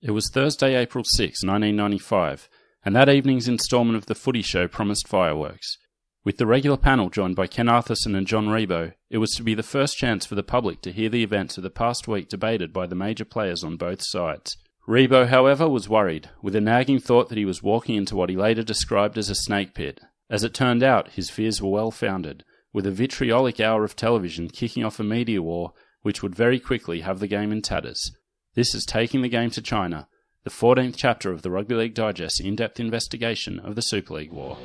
It was Thursday, April 6, 1995, and that evening's instalment of the Footy Show promised fireworks. With the regular panel joined by Ken Arthurson and John Ribot, it was to be the first chance for the public to hear the events of the past week debated by the major players on both sides. Ribot, however, was worried, with a nagging thought that he was walking into what he later described as a snake pit. As it turned out, his fears were well founded, with a vitriolic hour of television kicking off a media war which would very quickly have the game in tatters. This is Taking the Game to China, the 14th chapter of the Rugby League Digest in-depth investigation of the Super League War.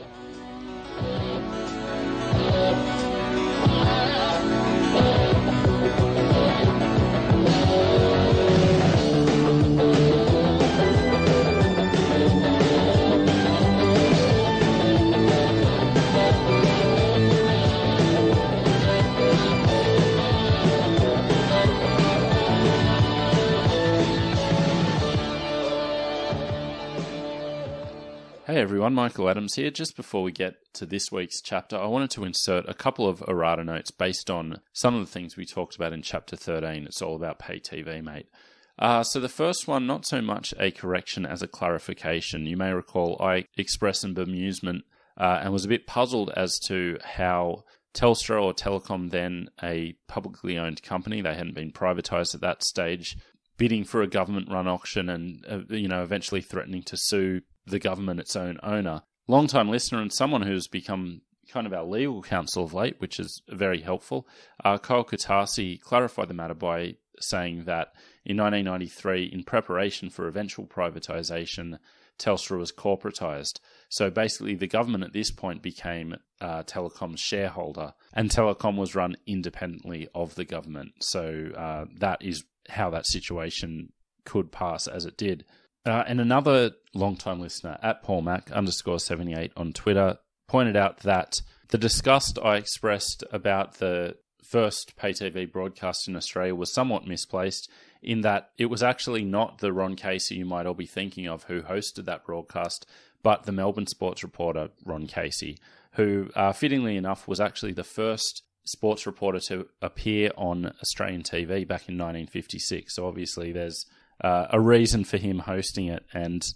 Hey everyone, Michael Adams here. Just before we get to this week's chapter, I wanted to insert a couple of errata notes based on some of the things we talked about in chapter 13. It's all about pay TV, mate. So the first one, not so much a correction as a clarification. You may recall I expressed some bemusement and was a bit puzzled as to how Telstra or Telecom, then a publicly owned company, they hadn't been privatised at that stage, bidding for a government-run auction and eventually threatening to sue the government, its own owner. Long-time listener and someone who's become kind of our legal counsel of late, which is very helpful, Kyle Katasi clarified the matter by saying that in 1993, in preparation for eventual privatisation, Telstra was corporatised. So basically the government at this point became Telecom's shareholder, and Telecom was run independently of the government. So that is how that situation could pass as it did. And another long-time listener, at PaulMac_78 on Twitter, pointed out that the disgust I expressed about the first pay TV broadcast in Australia was somewhat misplaced, in that it was actually not the Ron Casey you might all be thinking of who hosted that broadcast, but the Melbourne sports reporter, Ron Casey, who, fittingly enough, was actually the first sports reporter to appear on Australian TV back in 1956. So obviously there's a reason for him hosting it, and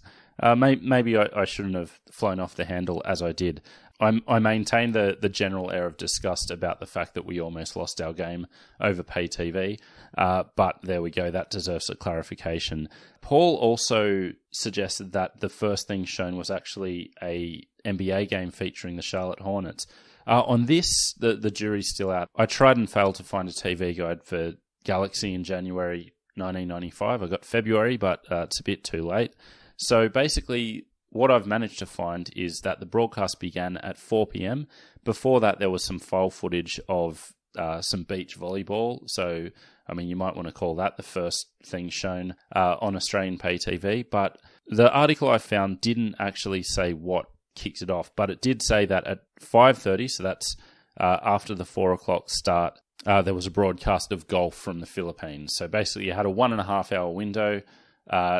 maybe I shouldn't have flown off the handle as I did. I maintain the general air of disgust about the fact that we almost lost our game over pay TV, but there we go, that deserves a clarification. Paul also suggested that the first thing shown was actually a NBA game featuring the Charlotte Hornets. On this, the jury's still out. I tried and failed to find a TV guide for Galaxy in January 1995. I got February, but it's a bit too late. So basically, what I've managed to find is that the broadcast began at 4 p.m. Before that, there was some file footage of some beach volleyball. So, I mean, you might want to call that the first thing shown on Australian pay TV. But the article I found didn't actually say what kicked it off, but it did say that at 5:30, so that's after the 4 o'clock start, there was a broadcast of golf from the Philippines. So basically you had a 1.5 hour window.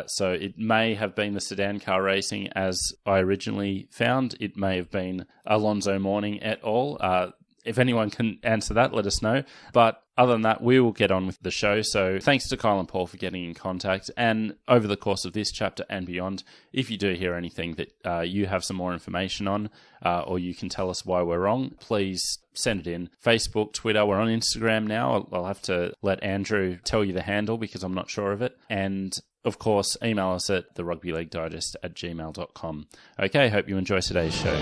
So it may have been the sedan car racing as I originally found. It may have been Alonso Mourning et al. If anyone can answer that, let us know. But other than that, we will get on with the show. So thanks to Kyle and Paul for getting in contact. And over the course of this chapter and beyond, if you do hear anything that you have some more information on, or you can tell us why we're wrong, please send it in. Facebook, Twitter, we're on Instagram now. I'll have to let Andrew tell you the handle because I'm not sure of it. And of course, email us at therugbyleaguedigest@gmail.com. Okay, hope you enjoy today's show.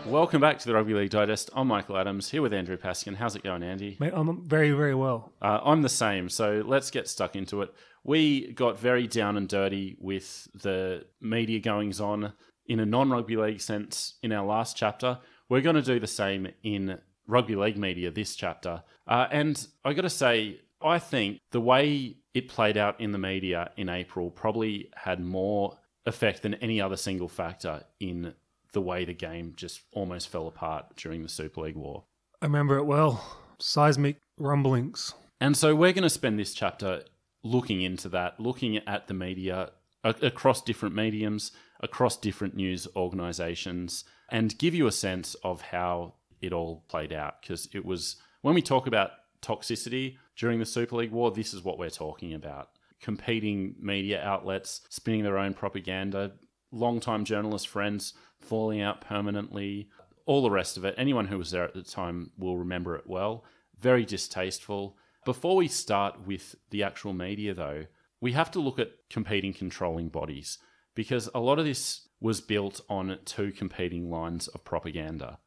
Welcome back to the Rugby League Digest. I'm Michael Adams, here with Andrew Paskin. How's it going, Andy? Mate, I'm very, very well. I'm the same, so let's get stuck into it. We got very down and dirty with the media goings-on in a non-rugby league sense in our last chapter. We're going to do the same in rugby league media this chapter. And I got to say, I think the way it played out in the media in April probably had more effect than any other single factor in the way the game just almost fell apart during the Super League War. I remember it well. Seismic rumblings. And so we're going to spend this chapter looking into that, looking at the media across different mediums, across different news organisations, and give you a sense of how it all played out. Because it was, when we talk about toxicity, during the Super League war, this is what we're talking about. Competing media outlets spinning their own propaganda, long-time journalist friends falling out permanently, all the rest of it. Anyone who was there at the time will remember it well. Very distasteful. Before we start with the actual media, though, we have to look at competing controlling bodies, because a lot of this was built on two competing lines of propaganda.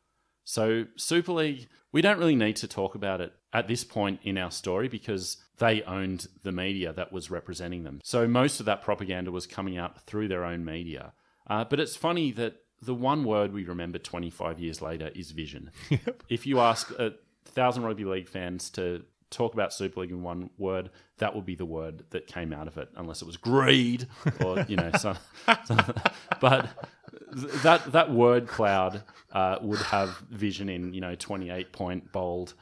So Super League, we don't really need to talk about it at this point in our story because they owned the media that was representing them. So most of that propaganda was coming out through their own media. But it's funny that the one word we remember 25 years later is vision. Yep. If you ask 1,000 Rugby League fans to talk about Super League in one word, that would be the word that came out of it, unless it was greed or, but that word cloud would have vision in, 28 point bold.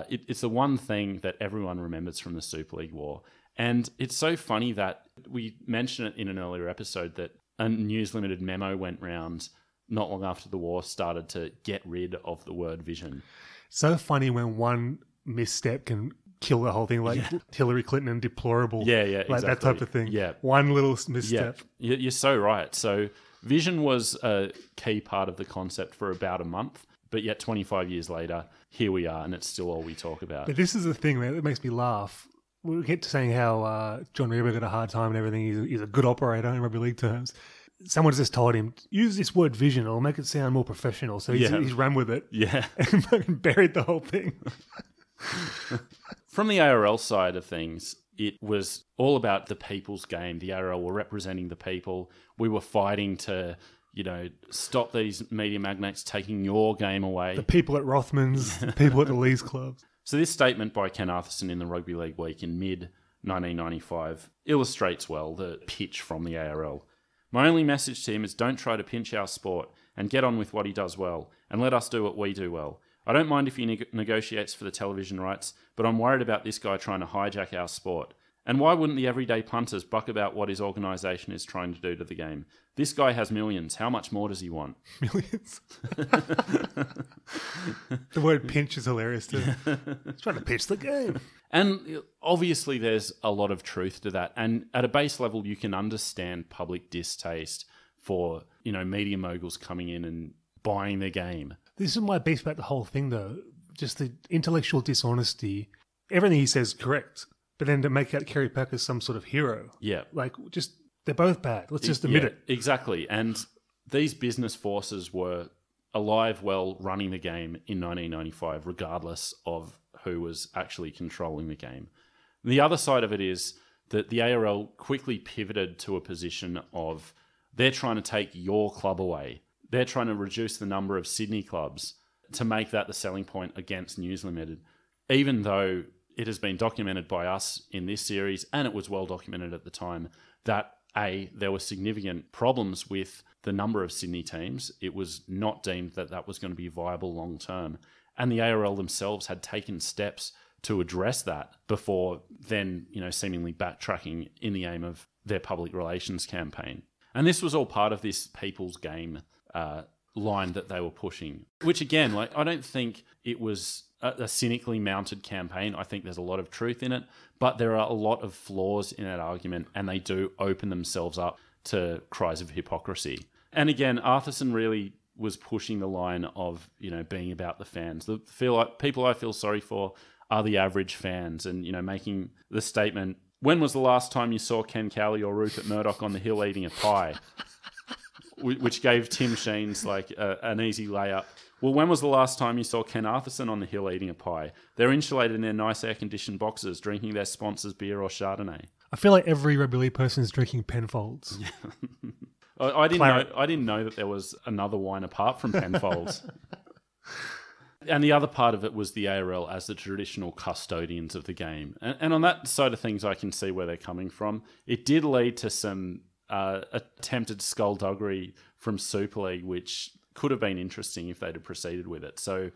It's the one thing that everyone remembers from the Super League war. And it's so funny that we mentioned it in an earlier episode that a News Limited memo went round not long after the war started to get rid of the word vision. So funny when one misstep can kill the whole thing, like Hillary Clinton and deplorable. Yeah, like exactly. that type of thing. Yeah. One little misstep. Yeah, you're so right. So vision was a key part of the concept for about a month, but yet 25 years later, here we are, and it's still all we talk about. But this is the thing, man, that makes me laugh. We'll get to saying how John Ribot got a hard time and everything. He's a good operator in rugby league terms. Someone just told him, use this word vision, it'll make it sound more professional. So he's run with it. Yeah. And buried the whole thing. From the ARL side of things, it was all about the people's game. The ARL were representing the people. We were fighting to, stop these media magnates taking your game away. The people at Rothmans, the people at the Lees clubs. So this statement by Ken Arthurson in the Rugby League Week in mid-1995 illustrates well the pitch from the ARL. My only message to him is don't try to pinch our sport and get on with what he does well, and let us do what we do well. I don't mind if he negotiates for the television rights, but I'm worried about this guy trying to hijack our sport. And why wouldn't the everyday punters buck about what his organisation is trying to do to the game? This guy has millions. How much more does he want? Millions? The word pinch is hilarious too. He's trying to pitch the game. And obviously there's a lot of truth to that. And at a base level, you can understand public distaste for, media moguls coming in and buying the game. This is my beef about the whole thing, though. Just the intellectual dishonesty. Everything he says is correct. But then to make out Kerry Packer some sort of hero. Yeah. They're both bad. Let's just admit it. Exactly. And these business forces were alive, well, running the game in 1995, regardless of who was actually controlling the game. The other side of it is that the ARL quickly pivoted to a position of they're trying to take your club away. They're trying to reduce the number of Sydney clubs to make that the selling point against News Limited, even though it has been documented by us in this series, and it was well documented at the time, that there were significant problems with the number of Sydney teams. It was not deemed that that was going to be viable long term. And the ARL themselves had taken steps to address that before then, seemingly backtracking in the aim of their public relations campaign. And this was all part of this people's game line that they were pushing, which again, I don't think it was a cynically mounted campaign. I think there's a lot of truth in it, but there are a lot of flaws in that argument, and they do open themselves up to cries of hypocrisy. And again, Arthurson really was pushing the line of, being about the fans. The people I feel sorry for are the average fans, and, making the statement, when was the last time you saw Ken Cowley or Rupert Murdoch on the hill eating a pie? Which gave Tim Sheens an easy layup. Well, when was the last time you saw Ken Arthurson on the hill eating a pie? They're insulated in their nice air-conditioned boxes, drinking their sponsors' beer or Chardonnay. I feel like every rugby league person is drinking Penfolds. Yeah. I didn't know that there was another wine apart from Penfolds. And the other part of it was the ARL as the traditional custodians of the game. And on that side of things, I can see where they're coming from. It did lead to some attempted skullduggery from Super League, which could have been interesting if they'd have proceeded with it. So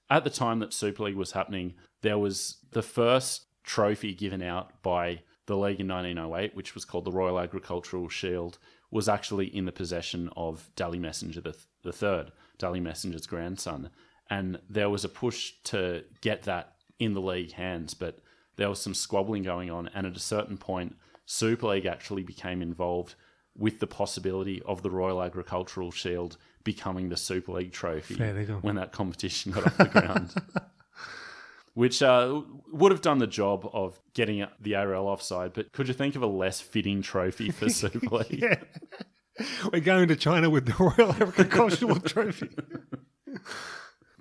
at the time that Super League was happening, there was the first trophy given out by the league in 1908, which was called the Royal Agricultural Shield, was actually in the possession of Dally Messenger the third, Dally Messenger's grandson. And there was a push to get that in the league hands, but there was some squabbling going on, and at a certain point, Super League actually became involved with the possibility of the Royal Agricultural Shield becoming the Super League trophy when that competition got off the ground. Which would have done the job of getting the ARL offside, but could you think of a less fitting trophy for Super League? Yeah. We're going to China with the Royal Agricultural Trophy.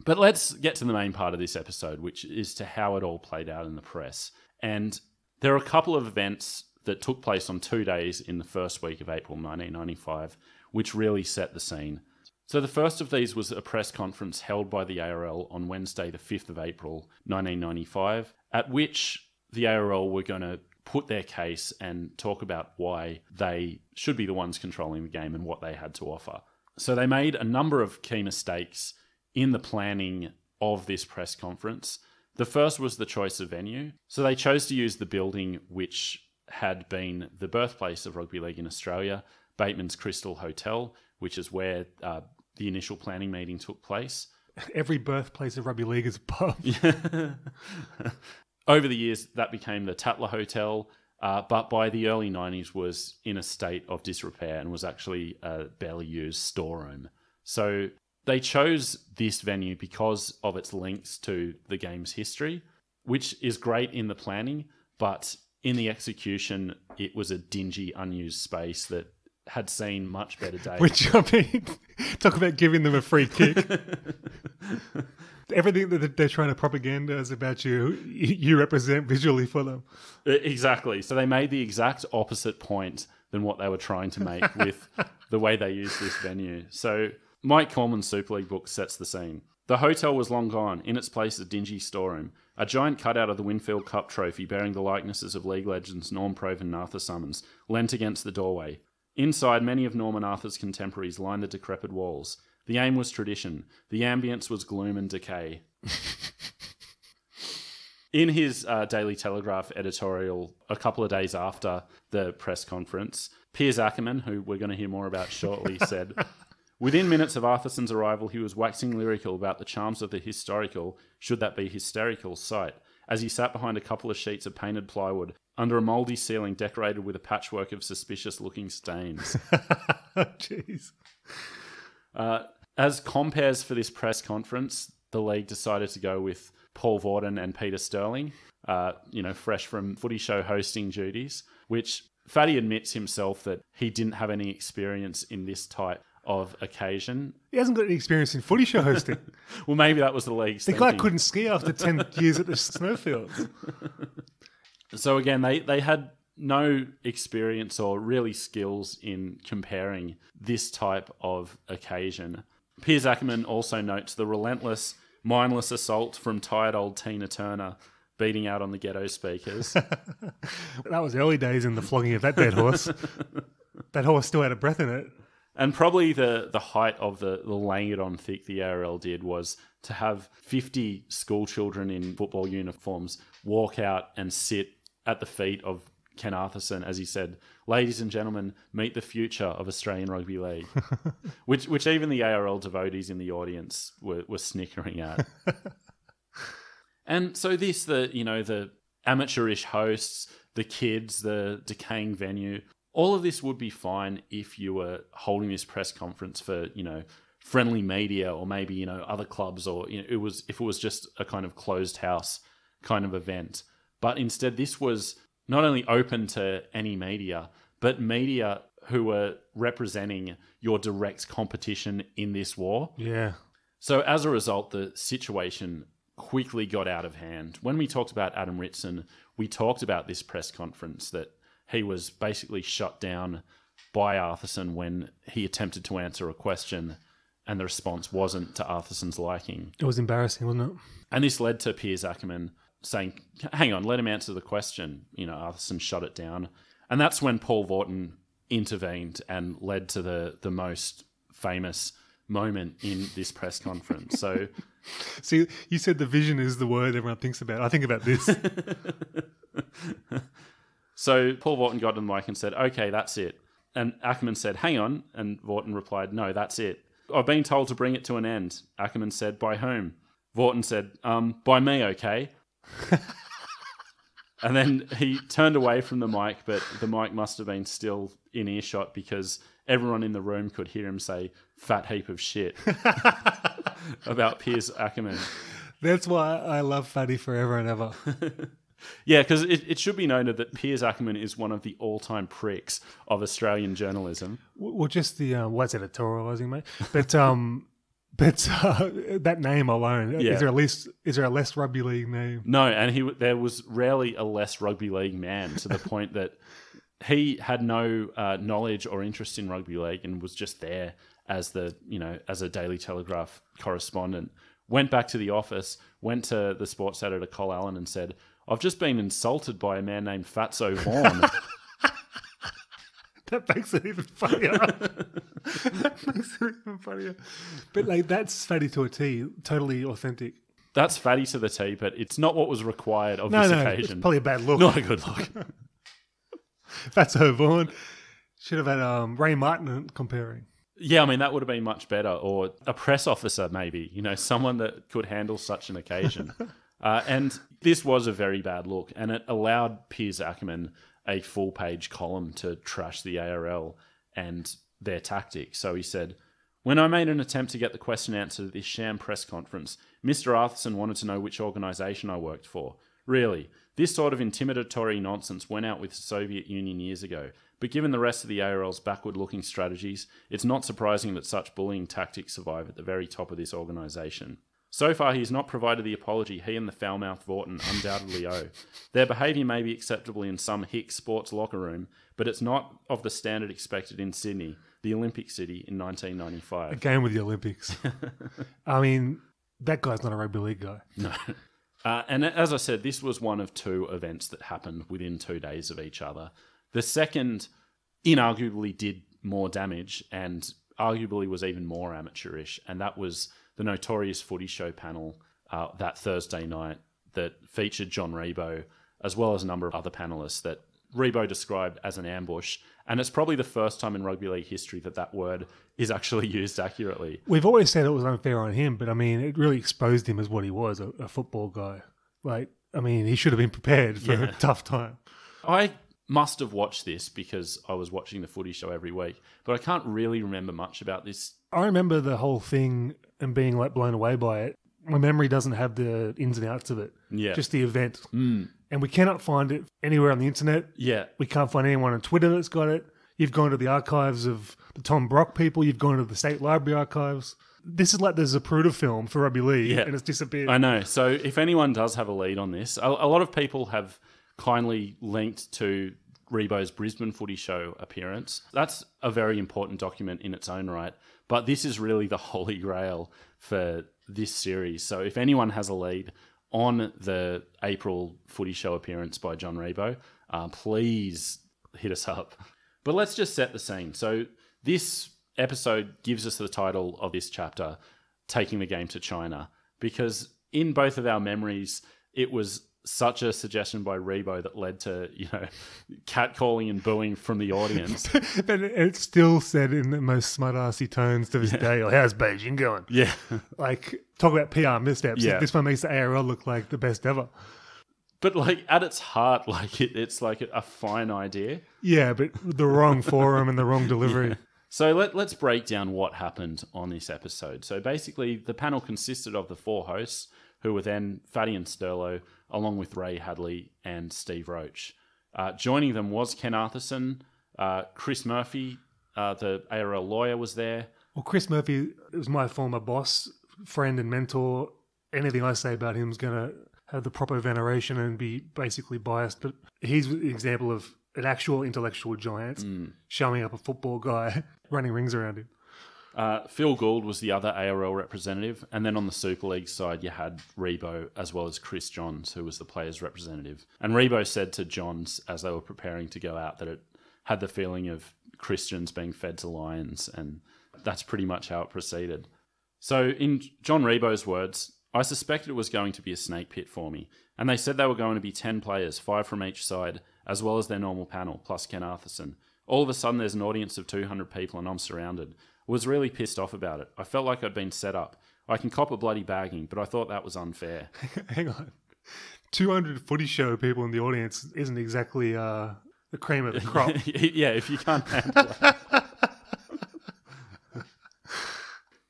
But let's get to the main part of this episode, which is to how it all played out in the press. And there are a couple of events that took place on 2 days in the first week of April 1995, which really set the scene. So the first of these was a press conference held by the ARL on Wednesday, the 5th of April, 1995, at which the ARL were going to put their case and talk about why they should be the ones controlling the game and what they had to offer. So they made a number of key mistakes in the planning of this press conference. The first was the choice of venue. So they chose to use the building which had been the birthplace of rugby league in Australia, Bateman's Crystal Hotel, which is where the initial planning meeting took place. Every birthplace of rugby league is a pub. Over the years, that became the Tatler Hotel, but by the early 90s was in a state of disrepair and was actually a barely used storeroom. So they chose this venue because of its links to the game's history, which is great in the planning, but in the execution, it was a dingy, unused space that had seen much better days. Which, I mean, talk about giving them a free kick. Everything that they're trying to propaganda about you represent visually for them. Exactly. So they made the exact opposite point than what they were trying to make with the way they used this venue. So Mike Coleman's Super League book sets the scene. The hotel was long gone. In its place, a dingy storeroom. A giant cutout of the Winfield Cup trophy bearing the likenesses of league legends Norm Prove and Arthur Summons leant against the doorway. Inside, many of Norm and Arthur's contemporaries lined the decrepit walls. The aim was tradition. The ambience was gloom and decay. In his Daily Telegraph editorial a couple of days after the press conference, Piers Akerman, who we're going to hear more about shortly, said, "Within minutes of Arthurson's arrival, he was waxing lyrical about the charms of the historical, should that be hysterical, site, as he sat behind a couple of sheets of painted plywood under a mouldy ceiling decorated with a patchwork of suspicious-looking stains." Jeez. As compares for this press conference, the league decided to go with Paul Vaughn and Peter Sterling, fresh from Footy Show hosting duties, which Fatty admits himself that he didn't have any experience in this type of occasion. He hasn't got any experience in Footy Show hosting. Well, maybe that was the league's The guy couldn't ski after 10 years at the snowfields. So again, they had no experience or really skills in comparing this type of occasion. Piers Akerman also notes the relentless, mindless assault from tired old Tina Turner beating out on the ghetto speakers. That was early days in the flogging of that dead horse. That horse still had a breath in it. And probably the height of the laying it on thick the ARL did was to have 50 school children in football uniforms walk out and sit at the feet of Ken Arthurson as he said, "Ladies and gentlemen, meet the future of Australian Rugby League," which even the ARL devotees in the audience were snickering at. And so the amateurish hosts, the kids, the decaying venue, all of this would be fine if you were holding this press conference for, friendly media or maybe, other clubs or, if it was just a kind of closed house kind of event. But instead, this was not only open to any media, but media who were representing your direct competition in this war. Yeah. So as a result, the situation quickly got out of hand. When we talked about Adam Ritson, we talked about this press conference that he was basically shut down by Arthurson when he attempted to answer a question and the response wasn't to Arthurson's liking. It was embarrassing, wasn't it? And this led to Piers Akerman saying, "Hang on, let him answer the question." Arthurson shut it down. And that's when Paul Vaughn intervened and led to the most famous moment in this press conference. So, see, you said the vision is the word everyone thinks about. I think about this. So Paul Vaughn got on the mic and said, "Okay, that's it." And Akerman said, "Hang on." And Vaughn replied, "No, that's it. I've been told to bring it to an end." Akerman said, "By whom?" Vaughn said, "By me, okay." And then he turned away from the mic, but the mic must have been still in earshot because everyone in the room could hear him say, "fat heap of shit," about Piers Akerman. That's why I love Fatty forever and ever. Yeah, because it should be noted that Piers Akerman is one of the all-time pricks of Australian journalism. Well, just the what's editorialising, mate? But that name alone, Yeah. is there a less rugby league name? No, and there was rarely a less rugby league man, to the point that he had no knowledge or interest in rugby league and was just there as as a Daily Telegraph correspondent. Went back to the office, went to the sports editor Col Allen and said, "I've just been insulted by a man named Fatso Vaughn." That makes it even funnier. But like, that's Fatty to a T, totally authentic. That's Fatty to the T, but it's not what was required of this occasion. It's probably a bad look. Not a good look. Fatso Vaughn. Should have had Ray Martin comparing. Yeah, I mean, that would have been much better. Or a press officer, maybe. Someone that could handle such an occasion. And this was a very bad look. And it allowed Piers Akerman a full-page column to trash the ARL and their tactics. So he said, "When I made an attempt to get the question answered at this sham press conference, Mr. Arthurson wanted to know which organisation I worked for. Really, this sort of intimidatory nonsense went out with the Soviet Union years ago. But given the rest of the ARL's backward-looking strategies, it's not surprising that such bullying tactics survive at the very top of this organisation. So far, he has not provided the apology he and the foul-mouthed Vaughton undoubtedly owe. Their behaviour may be acceptable in some hick sports locker room, but it's not of the standard expected in Sydney, the Olympic city, in 1995. Again with the Olympics. I mean, that guy's not a rugby league guy. No. And as I said, this was one of two events that happened within 2 days of each other. The second inarguably did more damage and arguably was even more amateurish, and that was the notorious Footy Show panel that Thursday night that featured John Ribot, as well as a number of other panellists that Ribot described as an ambush. And it's probably the first time in rugby league history that word is actually used accurately. We've always said it was unfair on him, but I mean, it really exposed him as what he was, a football guy. Like, I mean, he should have been prepared for a tough time. I must have watched this because I was watching the Footy Show every week, but I can't really remember much about this. I remember the whole thing and being like blown away by it. My memory doesn't have the ins and outs of it. Yeah. Just the event. And we cannot find it anywhere on the internet. Yeah. We can't find anyone on Twitter that's got it. You've gone to the archives of the Tom Brock people. You've gone to the State Library archives. This is like the Zapruder film for rugby league, and it's disappeared. I know. So if anyone does have a lead on this, a lot of people have kindly linked to Ribot's Brisbane Footy Show appearance. That's a very important document in its own right, but this is really the holy grail for this series. So if anyone has a lead on the April Footy Show appearance by John Ribot, please hit us up. But let's just set the scene. So this episode gives us the title of this chapter, Taking the Game to China, because in both of our memories, it was such a suggestion by Ribot that led to, catcalling and booing from the audience. But it's still said in the most smart-assy tones to this day, like, how's Beijing going? Yeah. Like, talk about PR missteps. Yeah. This one makes the ARL look like the best ever. But like at its heart, like it's like a fine idea. Yeah, but the wrong forum and the wrong delivery. Yeah. So let's break down what happened on this episode. So basically, the panel consisted of the four hosts, who were then Fatty and Sterlo, along with Ray Hadley and Steve Roach. Joining them was Ken Arthurson, Chris Murphy, the ARL lawyer, was there. Well, Chris Murphy was my former boss, friend and mentor. Anything I say about him is going to have the proper veneration and be basically biased. But he's an example of an actual intellectual giant showing up a football guy running rings around him. Phil Gould was the other ARL representative. And then on the Super League side, you had Ribot as well as Chris Johns, who was the players' representative. And Ribot said to Johns as they were preparing to go out that it had the feeling of Christians being fed to lions. And that's pretty much how it proceeded. So in John Ribot's words, I suspected it was going to be a snake pit for me. And they said they were going to be 10 players, 5 from each side, as well as their normal panel, plus Ken Arthurson. All of a sudden, there's an audience of 200 people and I'm surrounded. I was really pissed off about it. I felt like I'd been set up. I can cop a bloody bagging, but I thought that was unfair. Hang on. 200 Footy Show people in the audience isn't exactly the cream of the crop. Yeah, if you can't handle it.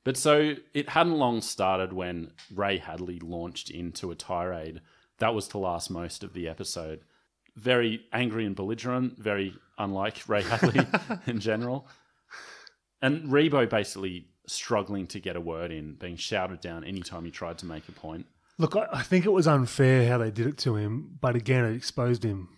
But so it hadn't long started when Ray Hadley launched into a tirade. That was to last most of the episode. Very angry and belligerent, very unlike Ray Hadley in general. And Ribot basically struggling to get a word in, being shouted down anytime he tried to make a point. Look, I think it was unfair how they did it to him, but again, it exposed him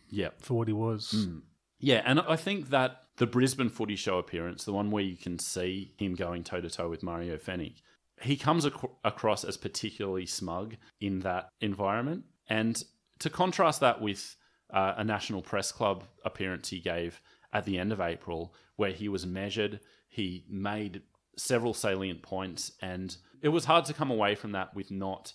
for what he was. Mm. Yeah, and I think that the Brisbane Footy Show appearance, the one where you can see him going toe-to-toe with Mario Fenech, he comes across as particularly smug in that environment. And to contrast that with a National Press Club appearance he gave at the end of April, where he was measured, he made several salient points, and it was hard to come away from that with not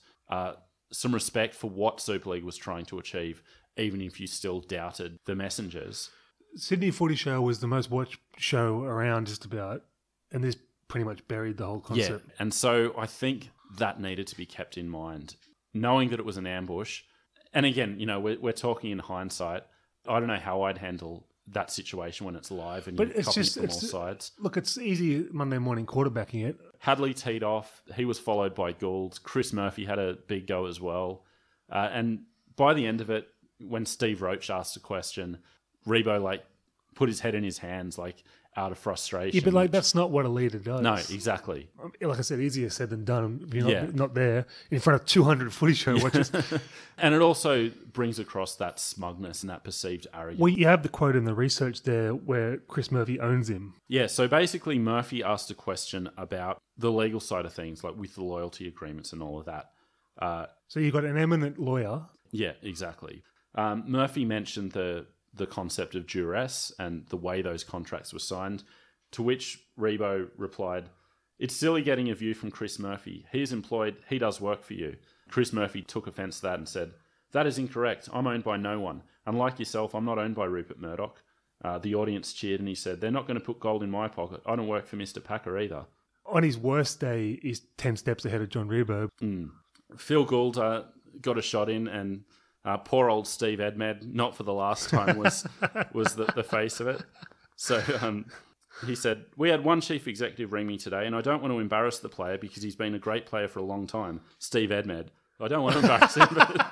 some respect for what Super League was trying to achieve, even if you still doubted the messengers. Sydney Footy Show was the most watched show around just about, and this pretty much buried the whole concept. Yeah, and so I think that needed to be kept in mind. Knowing that it was an ambush, and again, you know, we're talking in hindsight, I don't know how I'd handle that situation when it's live and you're copying it from all sides. Look, it's easy Monday morning quarterbacking it. Hadley teed off. He was followed by Gould. Chris Murphy had a big go as well. And by the end of it, when Steve Roach asked a question, Ribot put his head in his hands out of frustration. Yeah, but that's not what a leader does. No, exactly. Like I said, easier said than done. If you're not there in front of 200 Footy Show watchers. And it also brings across that smugness and that perceived arrogance. Well, you have the quote in the research there where Chris Murphy owns him. Yeah, so basically Murphy asked a question about the legal side of things, like with the loyalty agreements and all of that. So you've got an eminent lawyer. Yeah, exactly. Murphy mentioned the concept of duress and the way those contracts were signed, to which Ribot replied, "It's silly getting a view from Chris Murphy. He is employed, he does work for you." Chris Murphy took offence to that and said, "That is incorrect. I'm owned by no one. Unlike yourself, I'm not owned by Rupert Murdoch." The audience cheered and he said, "They're not going to put gold in my pocket. I don't work for Mr. Packer either." On his worst day, he's 10 steps ahead of John Ribot. Phil Gould got a shot in, and poor old Steve Edmed, not for the last time, was the face of it. So he said, "We had one chief executive ring me today, and I don't want to embarrass the player because he's been a great player for a long time. Steve Edmed. I don't want to embarrass him, but..."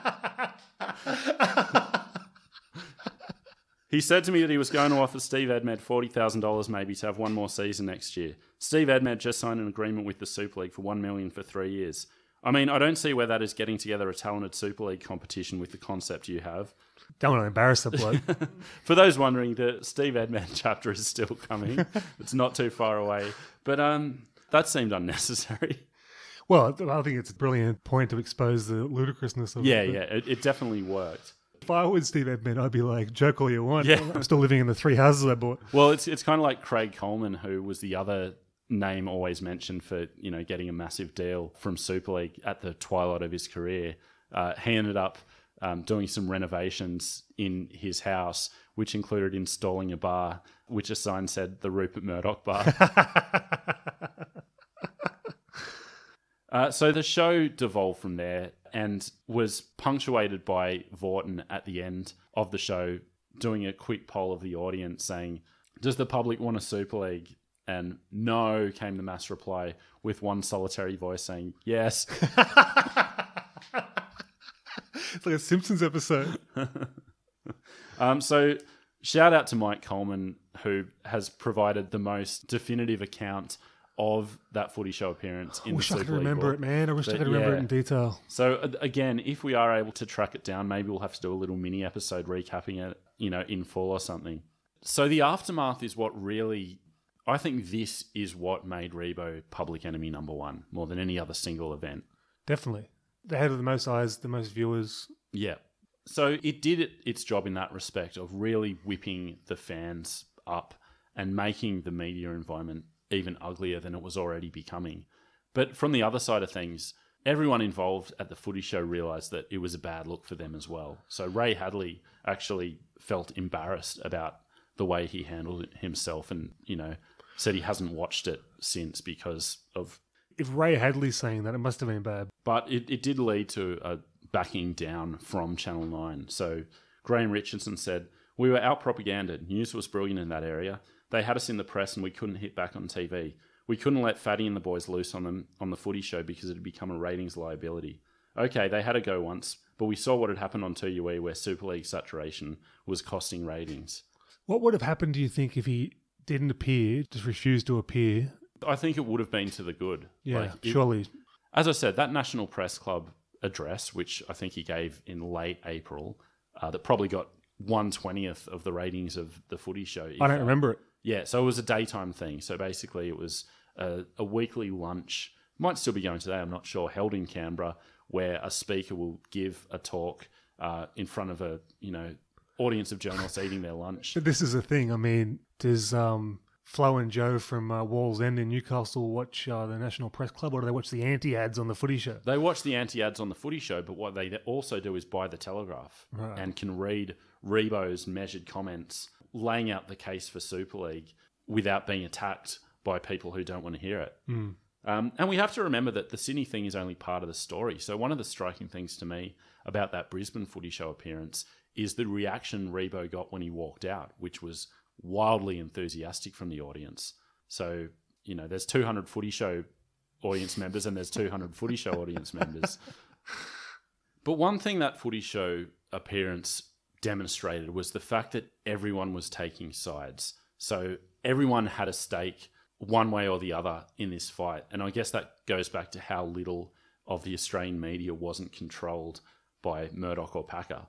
He said to me that he was going to offer Steve Edmed $40,000 maybe to have one more season next year. Steve Edmed just signed an agreement with the Super League for $1 million for 3 years. I mean, I don't see where that is getting together a talented Super League competition with the concept you have. Don't want to embarrass the bloke. For those wondering, the Steve Edmed chapter is still coming. It's not too far away. But that seemed unnecessary. Well, I think it's a brilliant point to expose the ludicrousness of it. Yeah, it definitely worked. If I was Steve Edmed, I'd be like, joke all you want. Yeah. I'm still living in the 3 houses I bought. Well, it's kind of like Craig Coleman, who was the other name always mentioned for, getting a massive deal from Super League at the twilight of his career. He ended up doing some renovations in his house, which included installing a bar, which a sign said the Rupert Murdoch bar. So the show devolved from there and was punctuated by Vaughn at the end of the show doing a quick poll of the audience saying, "Does the public want a Super League?" And "No," came the mass reply with one solitary voice saying, "Yes." It's like a Simpsons episode. So shout out to Mike Coleman, who has provided the most definitive account of that Footy Show appearance in the Super League. I wish I could remember it, man. I wish I could remember it in detail. So again, if we are able to track it down, maybe we'll have to do a little mini episode recapping it, in full or something. So the aftermath is what really, I think this is what made Ribot public enemy number one more than any other single event. Definitely. They had the most eyes, the most viewers. Yeah. So it did its job in that respect of really whipping the fans up and making the media environment even uglier than it was already becoming. But from the other side of things, everyone involved at the Footy Show realised that it was a bad look for them as well. So Ray Hadley actually felt embarrassed about the way he handled it himself and, said he hasn't watched it since because of... If Ray Hadley's saying that, it must have been bad. But it did lead to a backing down from Channel 9. So Graham Richardson said, "We were out-propaganded. News was brilliant in that area. They had us in the press and we couldn't hit back on TV. We couldn't let Fatty and the boys loose on them on the Footy Show because it had become a ratings liability. Okay, they had a go once, but we saw what had happened on 2UE where Super League saturation was costing ratings." What would have happened, do you think, if he didn't appear, just refused to appear? I think it would have been to the good. Yeah, surely. As I said, that National Press Club address, which I think he gave in late April, that probably got 1/20th of the ratings of the Footy Show. I don't remember it. Yeah, so it was a daytime thing. So basically it was a weekly lunch, might still be going today, I'm not sure, held in Canberra, where a speaker will give a talk in front of a audience of journalists eating their lunch. But this is the thing. I mean, does Flo and Joe from Wall's End in Newcastle watch the National Press Club, or do they watch the anti-ads on the Footy Show? They watch the anti-ads on the Footy Show, but what they also do is buy the Telegraph and can read Ribot's measured comments laying out the case for Super League without being attacked by people who don't want to hear it. And we have to remember that the Sydney thing is only part of the story. So one of the striking things to me about that Brisbane Footy Show appearance is the reaction Ribot got when he walked out, which was wildly enthusiastic from the audience. So, there's 200 Footy Show audience members and there's 200 Footy Show audience members. But one thing that Footy Show appearance demonstrated was the fact that everyone was taking sides. So everyone had a stake one way or the other in this fight. And I guess that goes back to how little of the Australian media wasn't controlled by Murdoch or Packer.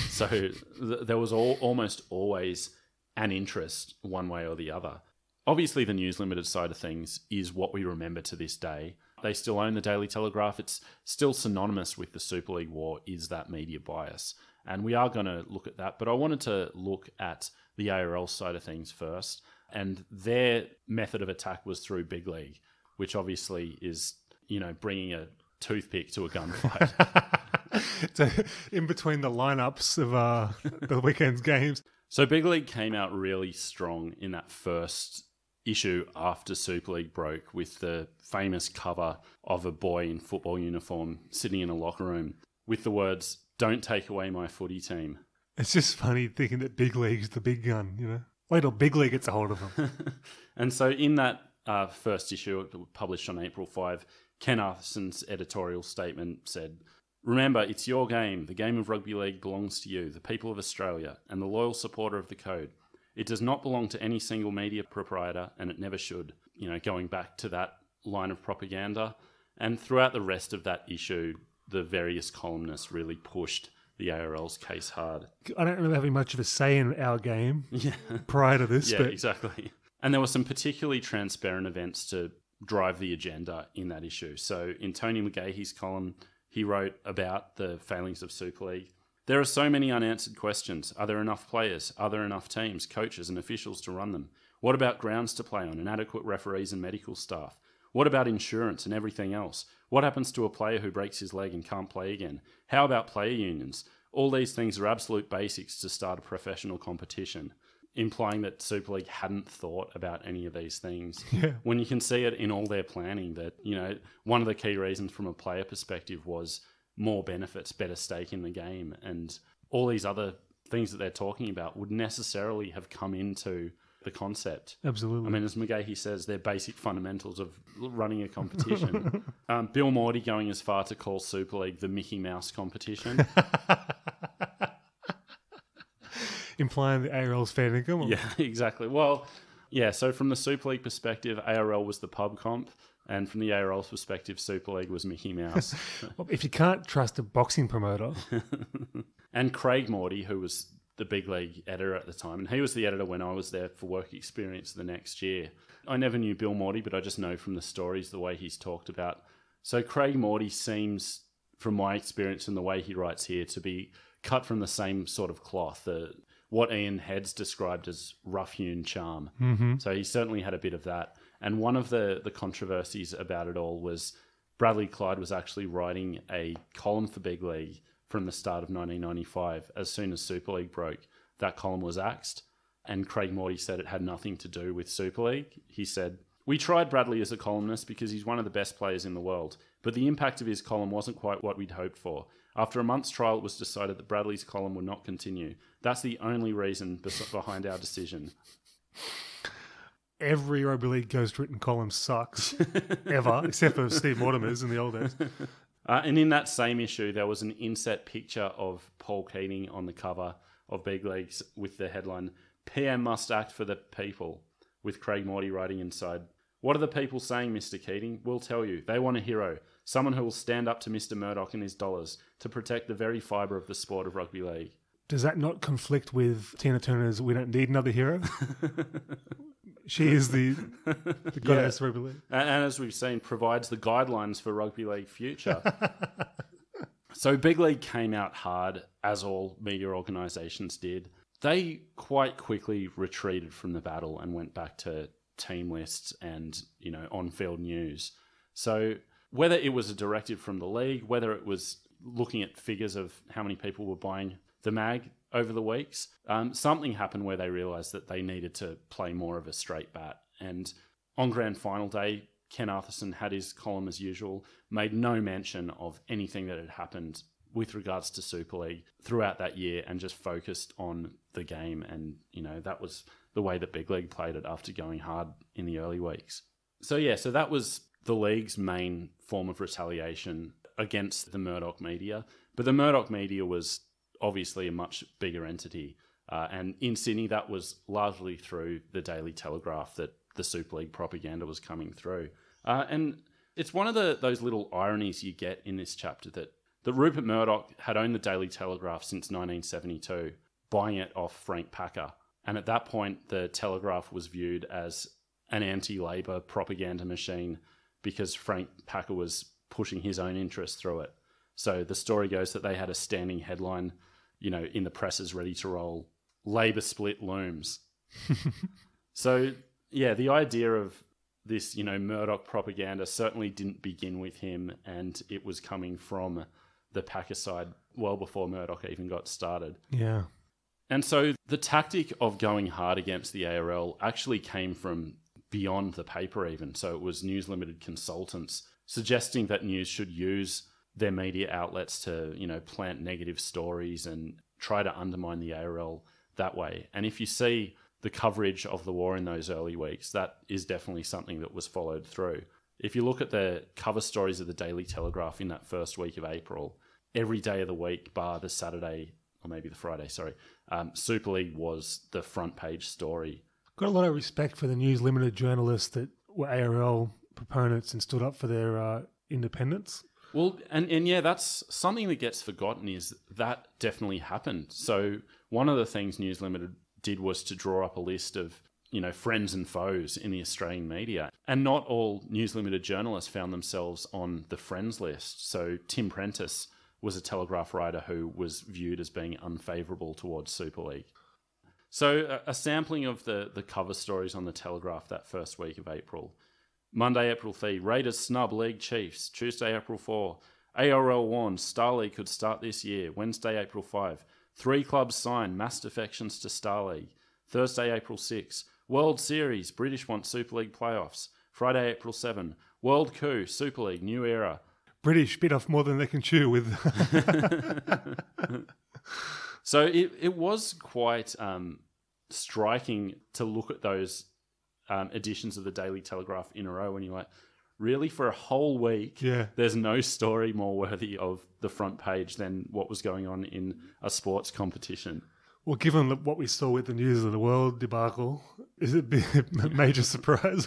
So there was almost always an interest one way or the other. Obviously, the News Limited side of things is what we remember to this day. They still own the Daily Telegraph. It's still synonymous with the Super League war, is that media bias. And we are going to look at that. But I wanted to look at the ARL side of things first. And their method of attack was through Big League, which obviously is, bringing a toothpick to a gunfight. So in between the lineups of the weekend's games. So Big League came out really strong in that first issue after Super League broke, with the famous cover of a boy in football uniform sitting in a locker room with the words, "Don't take away my footy team." It's just funny thinking that Big League's the big gun, Wait till Big League gets a hold of them. And so in that first issue, published on April 5, Ken Arthson's editorial statement said, "Remember, it's your game. The game of rugby league belongs to you, the people of Australia, and the loyal supporter of the code. It does not belong to any single media proprietor, and it never should." Going back to that line of propaganda. And throughout the rest of that issue, the various columnists really pushed the ARL's case hard. I don't remember having much of a say in our game prior to this. Yeah, exactly. And there were some particularly transparent events to drive the agenda in that issue. So in Tony McGahey's column, he wrote about the failings of Super League. "There are so many unanswered questions. Are there enough players? Are there enough teams, coaches and officials to run them? What about grounds to play on and adequate referees and medical staff? What about insurance and everything else? What happens to a player who breaks his leg and can't play again? How about player unions? All these things are absolute basics to start a professional competition," implying that Super League hadn't thought about any of these things. Yeah. When you can see it in all their planning that, one of the key reasons from a player perspective was more benefits, better stake in the game, and all these other things that they're talking about would necessarily have come into the concept. Absolutely. I mean, as McGahey says, they're basic fundamentals of running a competition. Bill Morty going as far to call Super League the Mickey Mouse competition. Implying the ARL's fair income? Yeah, exactly. Well, yeah, so from the Super League perspective, ARL was the pub comp, and from the ARL's perspective, Super League was Mickey Mouse. Well, if you can't trust a boxing promoter. And Craig Morty, who was the Big League editor at the time, and he was the editor when I was there for work experience the next year. I never knew Bill Morty, but I just know from the stories the way he's talked about. So Craig Morty seems, from my experience and the way he writes here, to be cut from the same sort of cloth, what Ian Heads described as rough-hewn charm. Mm-hmm. So he certainly had a bit of that. And one of the controversies about it all was Bradley Clyde was actually writing a column for Big League from the start of 1995. As soon as Super League broke, that column was axed, and Craig Morty said it had nothing to do with Super League. He said, "We tried Bradley as a columnist because he's one of the best players in the world, but the impact of his column wasn't quite what we'd hoped for. After a month's trial, it was decided that Bradley's column would not continue. That's the only reason behind our decision. Every Rugby League ghost-written column sucks, ever, except for Steve Mortimer's in the old days. And in that same issue, there was an inset picture of Paul Keating on the cover of Big Leagues with the headline, PM must act for the people, with Craig Morty writing inside, what are the people saying, Mr. Keating? We'll tell you. They want a hero, someone who will stand up to Mr. Murdoch and his dollars to protect the very fibre of the sport of rugby league. Does that not conflict with Tina Turner's We Don't Need Another Hero? She is the goddess of rugby league. And as we've seen, provides the guidelines for rugby league future. So Big League came out hard, as all media organisations did. They quite quickly retreated from the battle and went back to team lists and, on-field news. So whether it was a directive from the league, whether it was looking at figures of how many people were buying the mag over the weeks, something happened where they realised that they needed to play more of a straight bat. And on grand final day, Ken Arthurson had his column as usual, made no mention of anything that had happened with regards to Super League throughout that year and just focused on the game. And, that was the way that Big League played it after going hard in the early weeks. So that was the league's main form of retaliation against the Murdoch media. But the Murdoch media was obviously a much bigger entity. And in Sydney, that was largely through the Daily Telegraph that the Super League propaganda was coming through. And it's one of those little ironies you get in this chapter that Rupert Murdoch had owned the Daily Telegraph since 1972, buying it off Frank Packer. And at that point, the Telegraph was viewed as an anti-Labor propaganda machine because Frank Packer was pushing his own interests through it. So the story goes that they had a standing headline, in the presses ready to roll, Labor split looms. So, the idea of this, Murdoch propaganda certainly didn't begin with him, and it was coming from the Packer side well before Murdoch even got started. Yeah. And so the tactic of going hard against the ARL actually came from beyond the paper even. So it was News Limited consultants suggesting that News should use their media outlets to, plant negative stories and try to undermine the ARL that way. And if you see the coverage of the war in those early weeks, that is definitely something that was followed through. If you look at the cover stories of the Daily Telegraph in that first week of April, every day of the week, bar the Saturday, or maybe the Friday, Super League was the front page story. Got a lot of respect for the News Limited journalists that were ARL proponents and stood up for their independence. Well, and that's something that gets forgotten is that definitely happened. So one of the things News Limited did was to draw up a list of, friends and foes in the Australian media. And not all News Limited journalists found themselves on the friends list. So Tim Prentice was a Telegraph writer who was viewed as being unfavourable towards Super League. So a sampling of the cover stories on the Telegraph that first week of April. Monday, April 3, Raiders snub League Chiefs. Tuesday, April 4, ARL warns Star League could start this year. Wednesday, April 5, 3 clubs sign mass defections to Star League. Thursday, April 6, World Series, British want Super League playoffs. Friday, April 7, World Coup, Super League, new era. British bit off more than they can chew with. So it was quite striking to look at those editions of the Daily Telegraph in a row when you're like, really, for a whole week, there's no story more worthy of the front page than what was going on in a sports competition. Well, given what we saw with the News of the World debacle, is it a major surprise?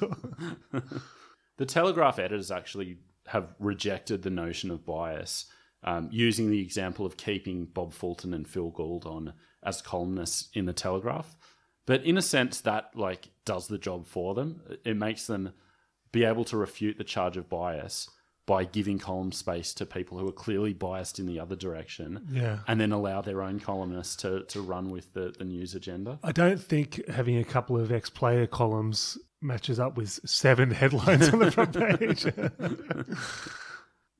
The Telegraph editors actually have rejected the notion of bias, using the example of keeping Bob Fulton and Phil Gould on as columnists in the Telegraph. But in a sense, that does the job for them. It makes them be able to refute the charge of bias by giving column space to people who are clearly biased in the other direction, and then allow their own columnists to run with the news agenda. I don't think having a couple of ex-player columns matches up with 7 headlines on the front page.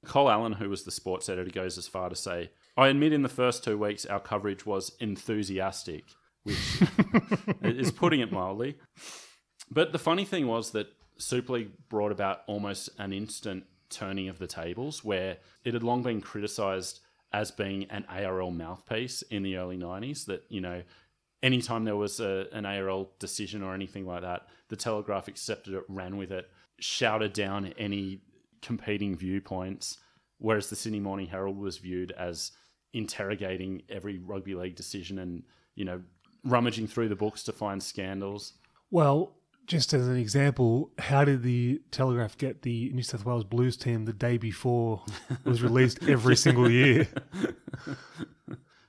Cole Allen, who was the sports editor, goes as far to say, I admit in the first 2 weeks our coverage was enthusiastic, which is putting it mildly. But the funny thing was that Super League brought about almost an instant turning of the tables, where it had long been criticised as being an ARL mouthpiece in the early 90s, that, anytime there was an ARL decision or anything like that, the Telegraph accepted it, ran with it, shouted down any competing viewpoints, whereas the Sydney Morning Herald was viewed as interrogating every rugby league decision and, rummaging through the books to find scandals. Well, just as an example, how did the Telegraph get the New South Wales Blues team the day before it was released every single year?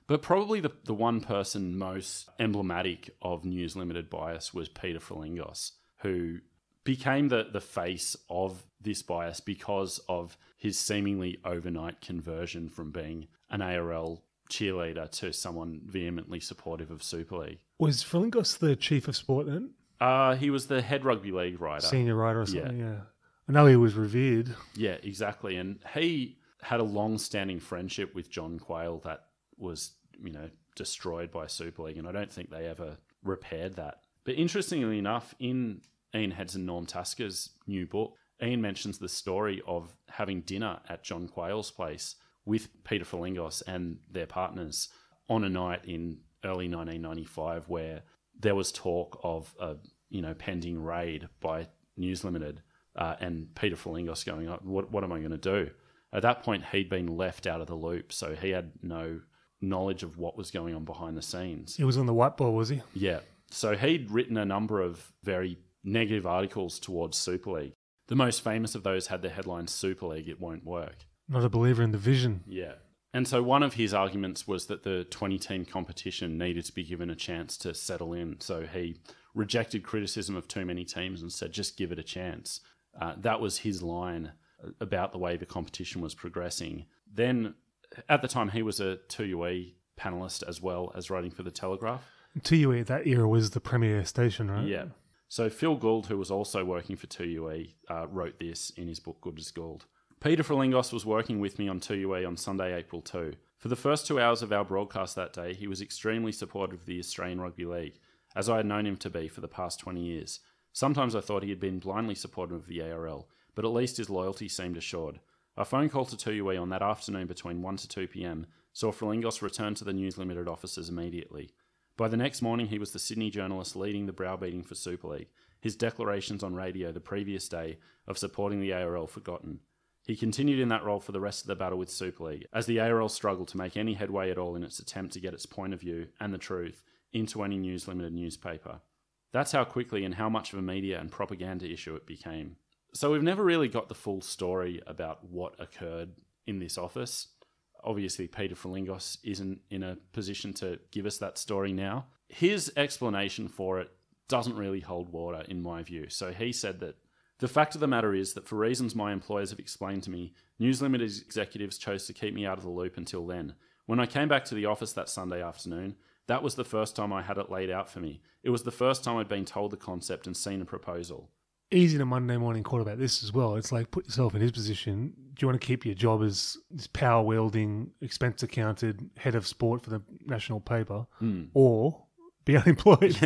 But probably the one person most emblematic of News Limited bias was Peter Frelingos, who became the face of this bias because of his seemingly overnight conversion from being an ARL cheerleader to someone vehemently supportive of Super League. Was Frelingos the chief of sport then? He was the head Rugby League writer. Senior writer or something, yeah. I know he was revered. Yeah, exactly. And he had a long-standing friendship with John Quayle that was, destroyed by Super League, and I don't think they ever repaired that. But interestingly enough, in Ian Heads and Norm Tasker's new book, Ian mentions the story of having dinner at John Quayle's place with Peter Frelingos and their partners on a night in early 1995 where there was talk of a pending raid by News Limited, and Peter Frelingos going, what am I going to do? At that point, he'd been left out of the loop, so he had no knowledge of what was going on behind the scenes. He was on the whiteboard, was he? Yeah. So he'd written a number of very negative articles towards Super League. The most famous of those had the headline, "Super League, it won't work." Not a believer in the vision. Yeah. And so one of his arguments was that the 20-team competition needed to be given a chance to settle in. So he rejected criticism of too many teams and said, just give it a chance. That was his line about the way the competition was progressing. Then, at the time, he was a 2UE panellist as well as writing for The Telegraph. 2UE at that era was the premier station, right? Yeah. So Phil Gould, who was also working for 2UE, wrote this in his book, Good as Gould. Peter Frelingos was working with me on 2UE on Sunday, April 2. For the first 2 hours of our broadcast that day, he was extremely supportive of the Australian Rugby League, as I had known him to be for the past 20 years. Sometimes I thought he had been blindly supportive of the ARL, but at least his loyalty seemed assured. A phone call to 2UE on that afternoon between 1 to 2 p.m. saw Frelingos return to the News Limited offices immediately. By the next morning, he was the Sydney journalist leading the browbeating for Super League, his declarations on radio the previous day of supporting the ARL forgotten. He continued in that role for the rest of the battle with Super League, as the ARL struggled to make any headway at all in its attempt to get its point of view and the truth into any News Limited newspaper. That's how quickly and how much of a media and propaganda issue it became. So we've never really got the full story about what occurred in this office. Obviously, Peter Frelingos isn't in a position to give us that story now. His explanation for it doesn't really hold water, in my view. So he said that the fact of the matter is that for reasons my employers have explained to me, News Limited's executives chose to keep me out of the loop until then. When I came back to the office that Sunday afternoon, that was the first time I had it laid out for me. It was the first time I'd been told the concept and seen a proposal. Easy to Monday morning quarterback this as well. It's like, put yourself in his position. Do you want to keep your job as this power-wielding, expense-accounted head of sport for the national paper, or be unemployed?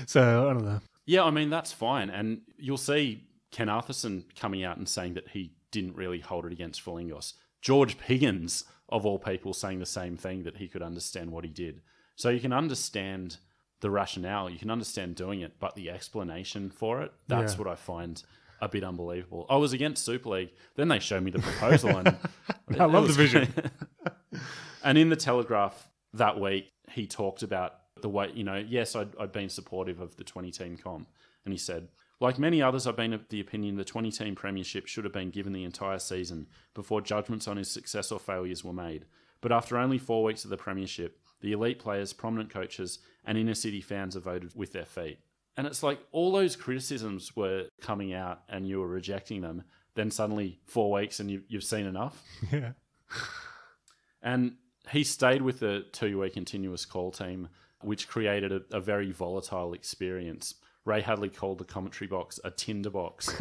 So, I don't know. Yeah, I mean, that's fine. And you'll see Ken Arthurson coming out and saying that he didn't really hold it against Frelingos. George Higgins, of all people, saying the same thing, that he could understand what he did. So you can understand the rationale, you can understand doing it, but the explanation for it, that's what I find a bit unbelievable. I was against Super League, then they showed me the proposal. And I love the vision. And in the Telegraph that week, he talked about the way, yes, I'd been supportive of the 20-team comp. And he said, like many others, I've been of the opinion the 20-team premiership should have been given the entire season before judgments on his success or failures were made. But after only 4 weeks of the premiership, the elite players, prominent coaches, and inner-city fans have voted with their feet. And it's like all those criticisms were coming out and you were rejecting them. Then suddenly 4 weeks and you've seen enough. Yeah. And he stayed with the 2UE continuous call team, which created a very volatile experience. Ray Hadley called the commentary box a tinder box.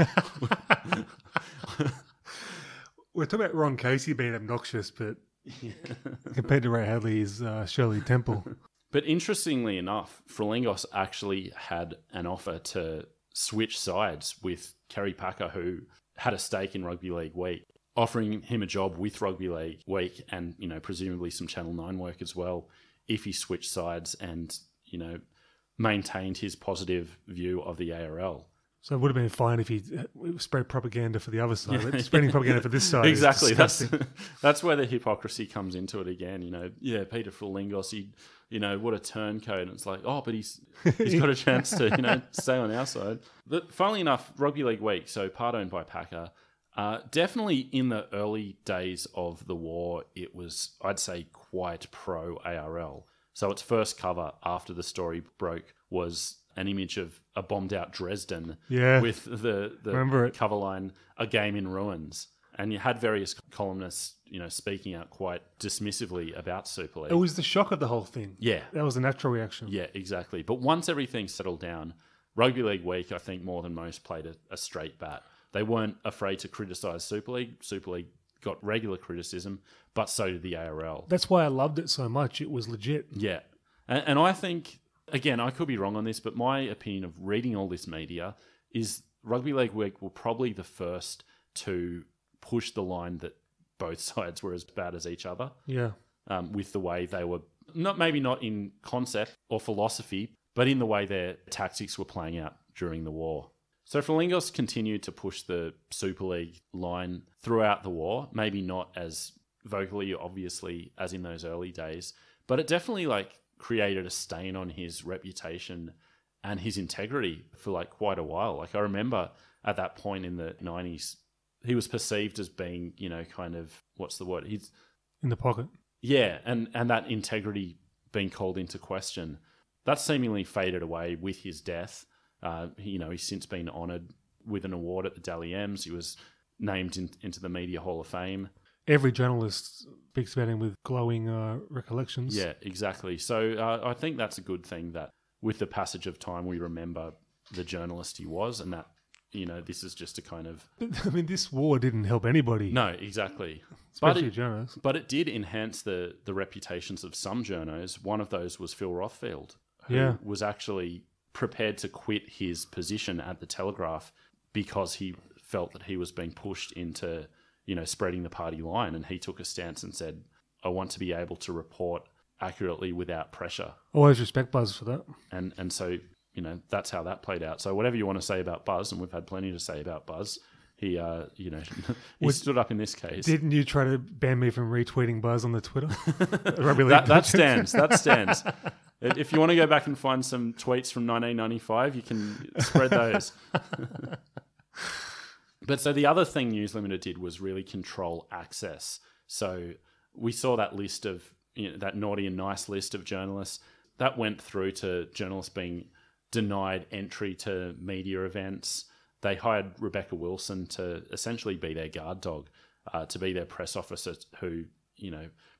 We're talking about Ron Casey being obnoxious, but compared to Ray Hadley is Shirley Temple. But interestingly enough, Frelingos actually had an offer to switch sides with Kerry Packer, who had a stake in Rugby League Week. offering him a job with Rugby League Week and, presumably some Channel 9 work as well if he switched sides and, maintained his positive view of the ARL. So it would have been fine if he spread propaganda for the other side. But spreading propaganda for this side exactly. is disgusting. That's where the hypocrisy comes into it again. Peter Furlingos, what a turncoat. And it's like, but he's got a chance to, stay on our side. But funnily enough, Rugby League Week, so part owned by Packer, definitely in the early days of the war, it was, I'd say, quite pro-ARL. So its first cover after the story broke was an image of a bombed out Dresden with the cover line, "A game in ruins." And you had various columnists, speaking out quite dismissively about Super League. It was the shock of the whole thing. Yeah. That was a natural reaction. Yeah, exactly. But once everything settled down, Rugby League Week, I think more than most, played a straight bat. They weren't afraid to criticise Super League. Super League got regular criticism, but so did the ARL. That's why I loved it so much. It was legit. Yeah. And I think, again, I could be wrong on this, but my opinion of reading all this media is Rugby League Week were probably the first to push the line that both sides were as bad as each other. Yeah. With the way they were, maybe not in concept or philosophy, but in the way their tactics were playing out during the war. So Furlingos continued to push the Super League line throughout the war, maybe not as vocally, obviously, as in those early days, but it definitely created a stain on his reputation and his integrity for quite a while. I remember at that point in the 90s, he was perceived as being, kind of, what's the word? He's in the pocket. Yeah, and that integrity being called into question. That seemingly faded away with his death. He's since been honoured with an award at the Dally M's. He was named into the Media Hall of Fame. Every journalist speaks about him with glowing recollections. Yeah, exactly. So I think that's a good thing that with the passage of time, we remember the journalist he was, and that, this is just a kind of... But, this war didn't help anybody. No, exactly. Especially journalists. But it did enhance the reputations of some journos. One of those was Phil Rothfield, who was actually prepared to quit his position at the Telegraph because he felt that he was being pushed into... spreading the party line. And he took a stance and said, I want to be able to report accurately without pressure. Always respect Buzz for that. And so, that's how that played out. So whatever you want to say about Buzz, and we've had plenty to say about Buzz, he, he stood up in this case. Didn't you try to ban me from retweeting Buzz on the Twitter? that stands. If you want to go back and find some tweets from 1995, you can spread those. But so the other thing News Limited did was really control access. So we saw that list of, that naughty and nice list of journalists. That went through to journalists being denied entry to media events. They hired Rebecca Wilson to essentially be their guard dog, to be their press officer who,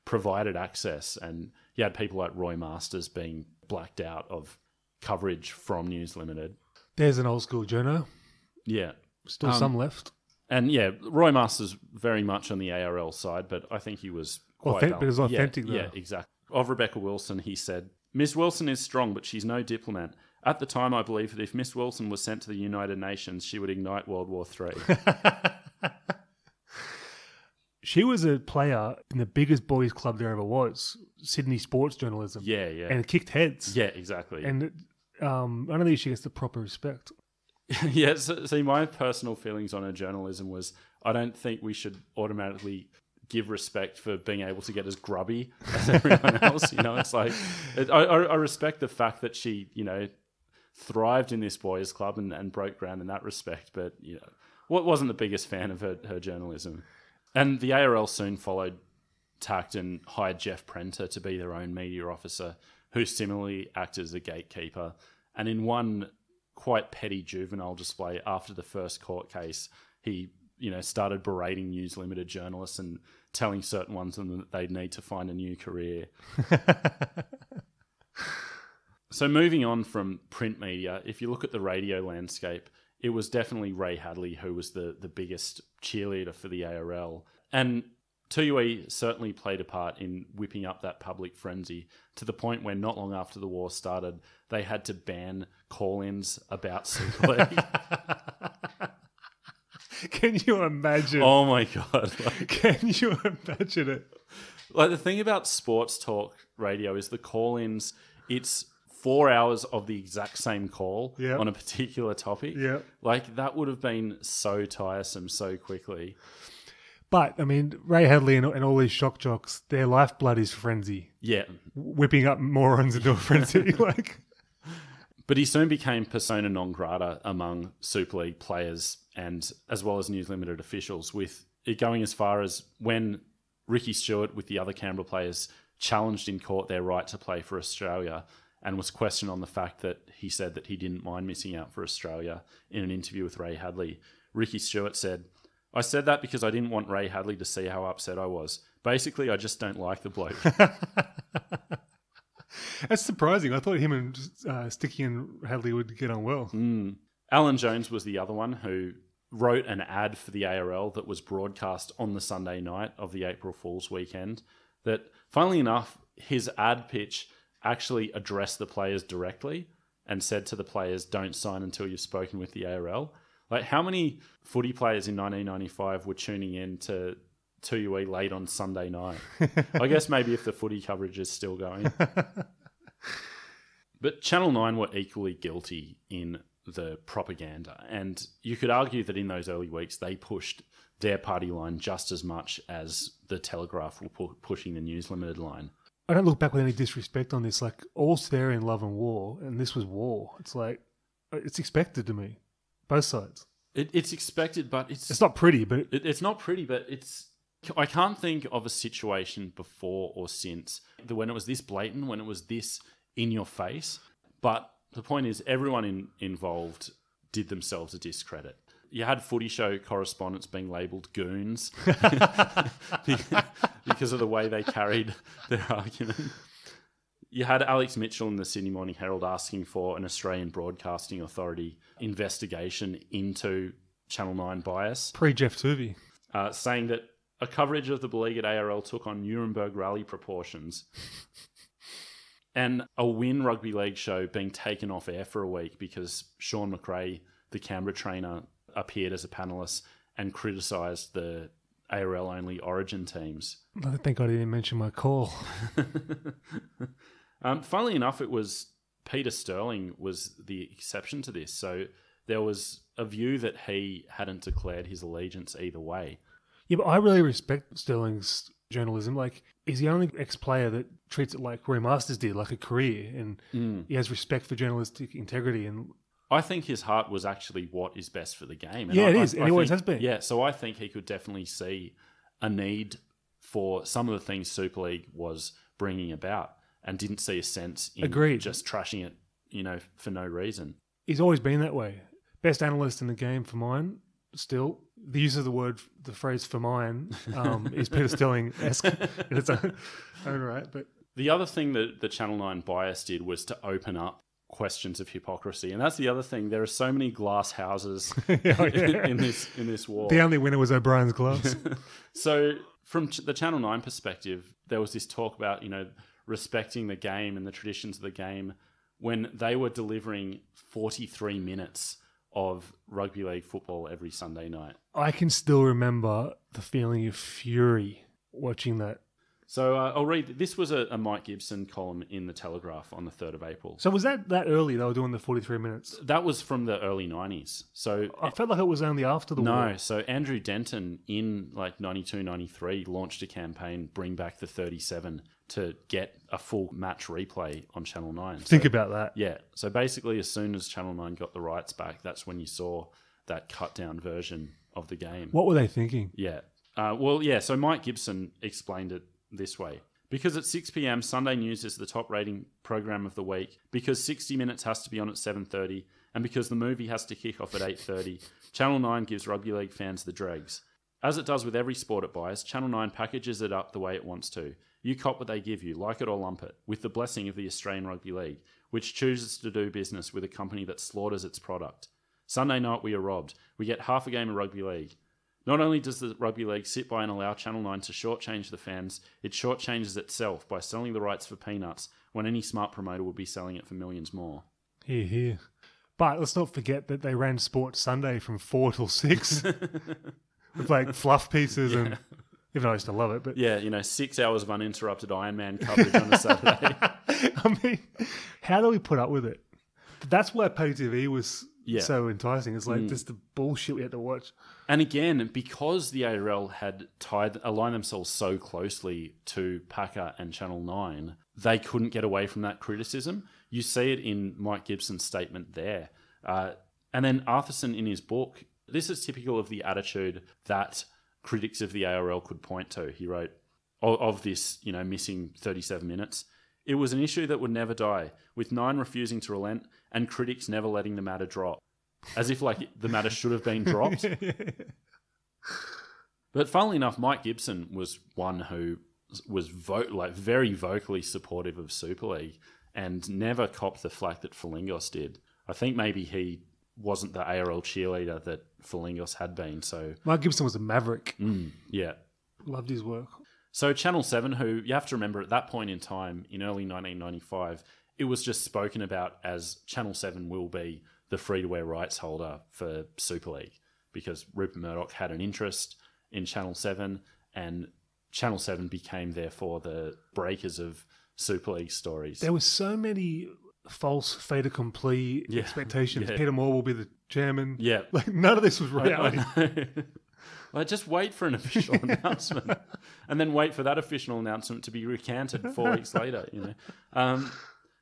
provided access. And you had people like Roy Masters being blacked out of coverage from News Limited. There's an old school journo. Yeah. Still some left. And Roy Masters very much on the ARL side, but I think he was quite... But it was authentic though. Yeah, exactly. Of Rebecca Wilson, he said, Miss Wilson is strong, but she's no diplomat. At the time, I believe that if Miss Wilson was sent to the United Nations, she would ignite World War III. She was a player in the biggest boys' club there ever was, Sydney Sports Journalism. Yeah. And kicked heads. Yeah, exactly. And I don't think she gets the proper respect. Yeah, see, my personal feelings on her journalism was I don't think we should automatically give respect for being able to get as grubby as everyone else. It's like, I respect the fact that she, thrived in this boys' club and broke ground in that respect, but, wasn't the biggest fan of her journalism. And the ARL soon followed tact and hired Jeff Prenter to be their own media officer, who similarly acted as a gatekeeper. And in one quite petty juvenile display after the first court case, he, started berating News Limited journalists and telling certain ones of them that they'd need to find a new career. So moving on from print media, if you look at the radio landscape, it was definitely Ray Hadley who was the biggest cheerleader for the ARL. And TUE certainly played a part in whipping up that public frenzy to the point where not long after the war started, they had to ban call-ins about Super League. Can you imagine? Oh my God. Like, Can you imagine it? the thing about sports talk radio is the call-ins, it's 4 hours of the exact same call on a particular topic. Yeah. Like, that would have been so tiresome so quickly. But, I mean, Ray Hadley and all these shock jocks, their lifeblood is frenzy. Yeah. Whipping up morons into a frenzy. But he soon became persona non grata among Super League players and as well as News Limited officials, with it going as far as when Ricky Stewart with the other Canberra players challenged in court their right to play for Australia and was questioned on the fact that he said that he didn't mind missing out for Australia in an interview with Ray Hadley. Ricky Stewart said, "I said that because I didn't want Ray Hadley to see how upset I was. Basically, I just don't like the bloke." That's surprising. I thought him and Sticky and Hadley would get on well. Alan Jones was the other one who wrote an ad for the ARL that was broadcast on the Sunday night of the April Fool's weekend that, funnily enough, his ad pitch actually addressed the players directly and said to the players, "Don't sign until you've spoken with the ARL." Like, how many footy players in 1995 were tuning in to 2UE late on Sunday night? I guess maybe if the footy coverage is still going. But Channel 9 were equally guilty in the propaganda. And you could argue that in those early weeks, they pushed their party line just as much as the Telegraph were pushing the News Limited line. I don't look back with any disrespect on this. Like, all's fair in love and war, and this was war. It's like, it's expected to me. Both sides. It's expected, but it's not pretty. But it's not pretty, but it's. I can't think of a situation before or since when it was this blatant, when it was this in your face. But the point is, everyone involved did themselves a discredit. You had Footy Show correspondents being labelled goons because of the way they carried their argument. You had Alex Mitchell in the Sydney Morning Herald asking for an Australian Broadcasting Authority investigation into Channel 9 bias. Pre-Jeff Tuvey. Saying that a coverage of the beleaguered ARL took on Nuremberg rally proportions. And a Win Rugby League show being taken off air for a week because Sean McRae, the Canberra trainer, appeared as a panellist and criticised the ARL-only Origin teams. I think I didn't mention my call. Funnily enough, it was Peter Sterling was the exception to this. So there was a view that he hadn't declared his allegiance either way. Yeah, but I really respect Sterling's journalism. Like, he's the only ex-player that treats it like Roy Masters did, like a career, and he has respect for journalistic integrity. And I think his heart was actually what is best for the game. And it is. And it always has been. Yeah, so I think he could definitely see a need for some of the things Super League was bringing about and didn't see a sense in just trashing it, for no reason. He's always been that way. Best analyst in the game for mine, still. The use of the phrase "for mine" is Peter Sterling-esque in its own right. But the other thing that the Channel 9 bias did was to open up questions of hypocrisy, and that's the other thing. There are so many glass houses in this war. The only winner was O'Brien's glass. So from the Channel 9 perspective, there was this talk about respecting the game and the traditions of the game when they were delivering 43 minutes of rugby league football every Sunday night. I can still remember the feeling of fury watching that. So I'll read. This was a Mike Gibson column in the Telegraph on the 3rd of April. So was that early they were doing the 43 minutes? That was from the early 90s. So I felt like it was only after the war. No, so Andrew Denton in 92, 93 launched a campaign, Bring Back the 37, to get a full match replay on Channel 9. Think about that. Yeah. So basically, as soon as Channel 9 got the rights back, that's when you saw that cut-down version of the game. What were they thinking? Yeah. So Mike Gibson explained it this way. Because at 6 p.m, Sunday News is the top rating program of the week, because 60 Minutes has to be on at 7:30, and because the movie has to kick off at 8:30, Channel 9 gives rugby league fans the dregs. As it does with every sport it buys, Channel 9 packages it up the way it wants to. You cop what they give you, like it or lump it, with the blessing of the Australian Rugby League, which chooses to do business with a company that slaughters its product. Sunday night we are robbed. We get half a game of rugby league. Not only does the Rugby League sit by and allow Channel 9 to shortchange the fans, it shortchanges itself by selling the rights for peanuts when any smart promoter would be selling it for millions more. Hear, hear. But let's not forget that they ran Sports Sunday from 4 till 6 with like fluff pieces and even though I used to love it. But Yeah, 6 hours of uninterrupted Ironman coverage on a Saturday. I mean, how do we put up with it? But that's why pay TV was so enticing. It's like just the bullshit we had to watch. And again, because the ARL had aligned themselves so closely to Packer and Channel 9, they couldn't get away from that criticism. You see it in Mike Gibson's statement there. And then Arthurson in his book, this is typical of the attitude that critics of the ARL could point to. He wrote, of this, missing 37 minutes, it was an issue that would never die, with Nine refusing to relent and critics never letting the matter drop. As if the matter should have been dropped. But funnily enough, Mike Gibson was one who was very vocally supportive of Super League and never copped the flack that Falingos did. I think maybe he wasn't the ARL cheerleader that Falingos had been. So Mike Gibson was a maverick. Yeah. Loved his work. So Channel 7, who you have to remember at that point in time, in early 1995, it was just spoken about as Channel 7 will be the free-to-air rights holder for Super League because Rupert Murdoch had an interest in Channel 7 and Channel 7 became, therefore, the breakers of Super League stories. There were so many false fait accompli expectations. Yeah. Peter Moore will be the chairman. Yeah. None of this was reality. Just wait for an official announcement and then wait for that official announcement to be recanted 4 weeks later,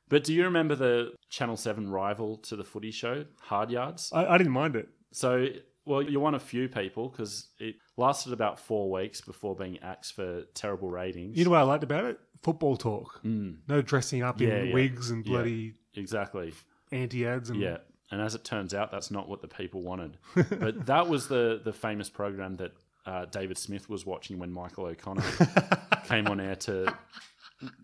But do you remember the Channel 7 rival to the Footy Show, Hard Yards? I didn't mind it. So, you're one of few people because it lasted about 4 weeks before being axed for terrible ratings. You know what I liked about it? Football talk. No dressing up in wigs and bloody exactly anti-ads. And and as it turns out, that's not what the people wanted. But that was the famous program that David Smith was watching when Michael O'Connor came on air to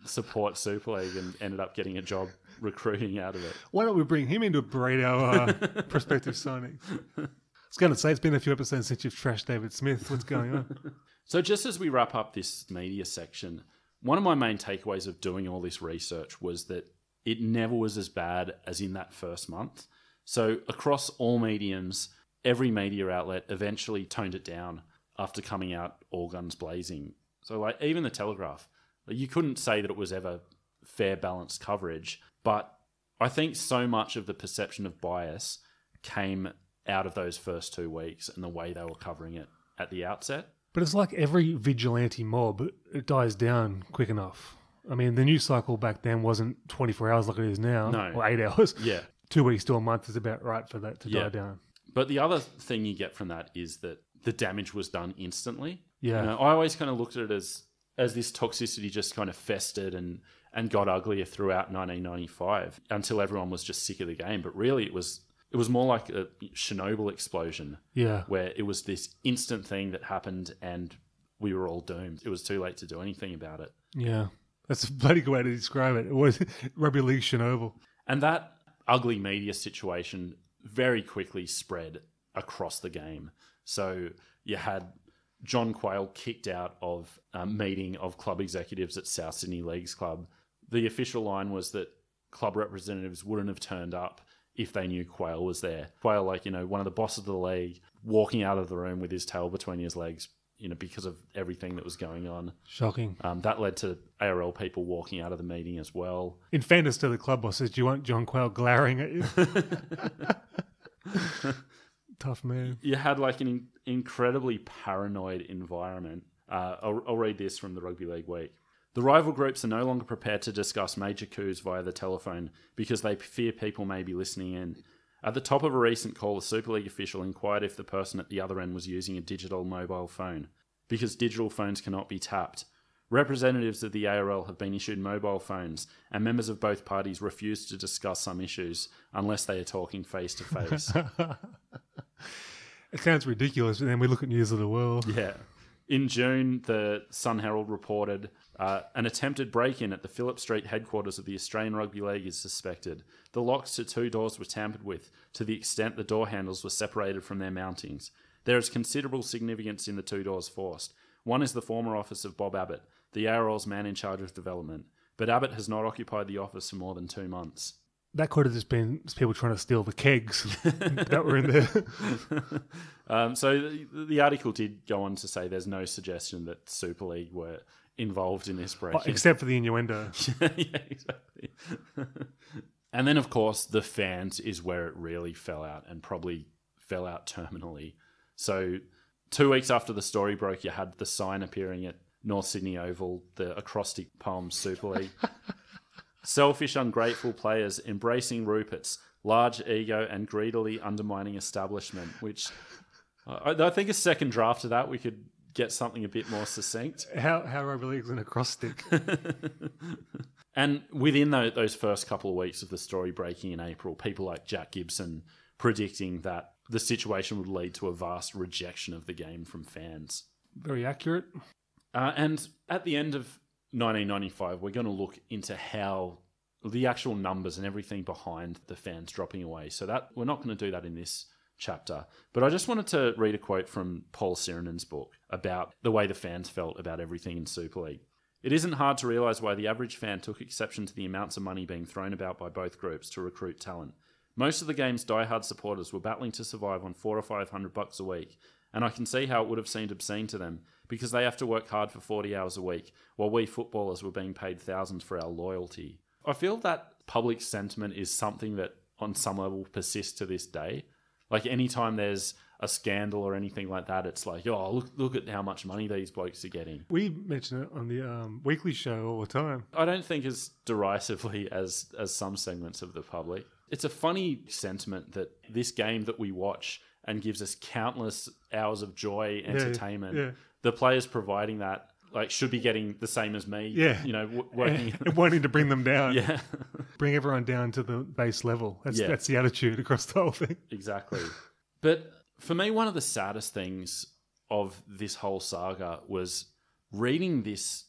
support Super League and ended up getting a job recruiting out of it. Why don't we bring him in to berate our prospective signings? I was going to say, it's been a few episodes since you've trashed David Smith. What's going on? So just as we wrap up this media section, one of my main takeaways of doing all this research was that it never was as bad as in that first month. So across all mediums, every media outlet eventually toned it down after coming out all guns blazing. So even the Telegraph, you couldn't say that it was ever fair, balanced coverage, but I think so much of the perception of bias came out of those first 2 weeks and the way they were covering it at the outset. But it's like every vigilante mob, it dies down quick enough. I mean, the news cycle back then wasn't 24 hours like it is now, or 8 hours. Yeah. 2 weeks to a month is about right for that to die down. But the other thing you get from that is that the damage was done instantly. Yeah. I always kind of looked at it as this toxicity just kind of festered and got uglier throughout 1995 until everyone was just sick of the game. But really, it was more like a Chernobyl explosion. Yeah. Where it was this instant thing that happened and we were all doomed. It was too late to do anything about it. Yeah. That's a bloody good way to describe it. It was Rugby League Chernobyl. And that ugly media situation very quickly spread across the game. So you had John Quayle kicked out of a meeting of club executives at South Sydney Leagues Club. The official line was that club representatives wouldn't have turned up if they knew Quayle was there. Quayle, one of the bosses of the league, walking out of the room with his tail between his legs, because of everything that was going on. Shocking. That led to ARL people walking out of the meeting as well. In fairness to the club bosses, do you want John Quayle glaring at you? Tough man. You had an incredibly paranoid environment. I'll read this from the Rugby League Week. The rival groups are no longer prepared to discuss major coups via the telephone because they fear people may be listening in. At the top of a recent call, a Super League official inquired if the person at the other end was using a digital mobile phone, because digital phones cannot be tapped. Representatives of the ARL have been issued mobile phones, and members of both parties refuse to discuss some issues unless they are talking face-to-face. It sounds ridiculous, but then we look at News of the World. Yeah. In June, the Sun Herald reported an attempted break-in at the Phillip Street headquarters of the Australian Rugby League is suspected. The locks to 2 doors were tampered with to the extent the door handles were separated from their mountings. There is considerable significance in the 2 doors forced. One is the former office of Bob Abbott, the ARL's man in charge of development, but Abbott has not occupied the office for more than 2 months. That could have just been people trying to steal the kegs that were in there. So the article did go on to say there's no suggestion that Super League were involved in this break. Except for the innuendo. Yeah, exactly. And then, of course, the fans is where it really fell out, and probably fell out terminally. So 2 weeks after the story broke, you had the sign appearing at North Sydney Oval, the acrostic poem Super League. Selfish, ungrateful players embracing Rupert's large ego and greedily undermining establishment, which I think a second draft of that, we could get something a bit more succinct. How Rugby League's an acrostic. And within those first couple of weeks of the story breaking in April, people like Jack Gibson predicting that the situation would lead to a vast rejection of the game from fans. Very accurate. And at the end of 1995, we're going to look into how the actual numbers and everything behind the fans dropping away. So that we're not going to do that in this chapter. But I just wanted to read a quote from Paul Sirenen's book about the way the fans felt about everything in Super League. It isn't hard to realise why the average fan took exception to the amounts of money being thrown about by both groups to recruit talent. Most of the game's diehard supporters were battling to survive on $400 or $500 a week, and I can see how it would have seemed obscene to them, because they have to work hard for 40 hours a week, while we footballers were being paid thousands for our loyalty. I feel that public sentiment is something that on some level persists to this day. Like anytime there's a scandal or anything like that, it's like, oh, look at how much money these blokes are getting. We mention it on the weekly show all the time. I don't think as derisively as some segments of the public. It's a funny sentiment that this game that we watch and gives us countless hours of joy, entertainment, the players providing that should be getting the same as me. Yeah, working and wanting to bring them down. Yeah, bring everyone down to the base level. That's the attitude across the whole thing. Exactly. But for me, one of the saddest things of this whole saga was reading this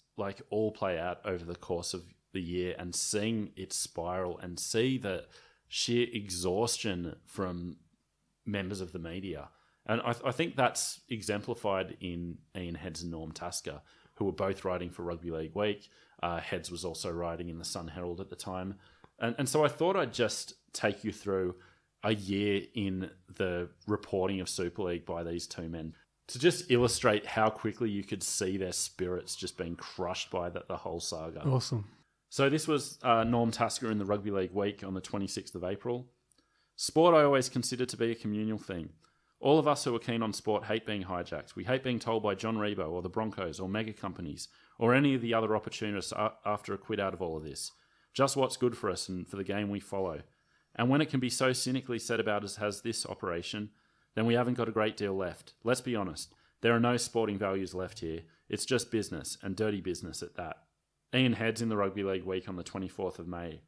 all play out over the course of the year and seeing it spiral and see the sheer exhaustion from members of the media. And I think that's exemplified in Ian Heads and Norm Tasker, who were both writing for Rugby League Week. Heads was also writing in the Sun Herald at the time. And so I thought I'd just take you through a year in the reporting of Super League by these two men to just illustrate how quickly you could see their spirits just being crushed by the whole saga. Awesome. So this was Norm Tasker in the Rugby League Week on the 26th of April. Sport I always considered to be a communal thing. All of us who are keen on sport hate being hijacked. We hate being told by John Ribot or the Broncos or mega companies or any of the other opportunists after a quid out of all of this. Just what's good for us and for the game we follow. And when it can be so cynically said about us as this operation, then we haven't got a great deal left. Let's be honest. There are no sporting values left here. It's just business, and dirty business at that. Ian Heads in the Rugby League Week on the 24th of May.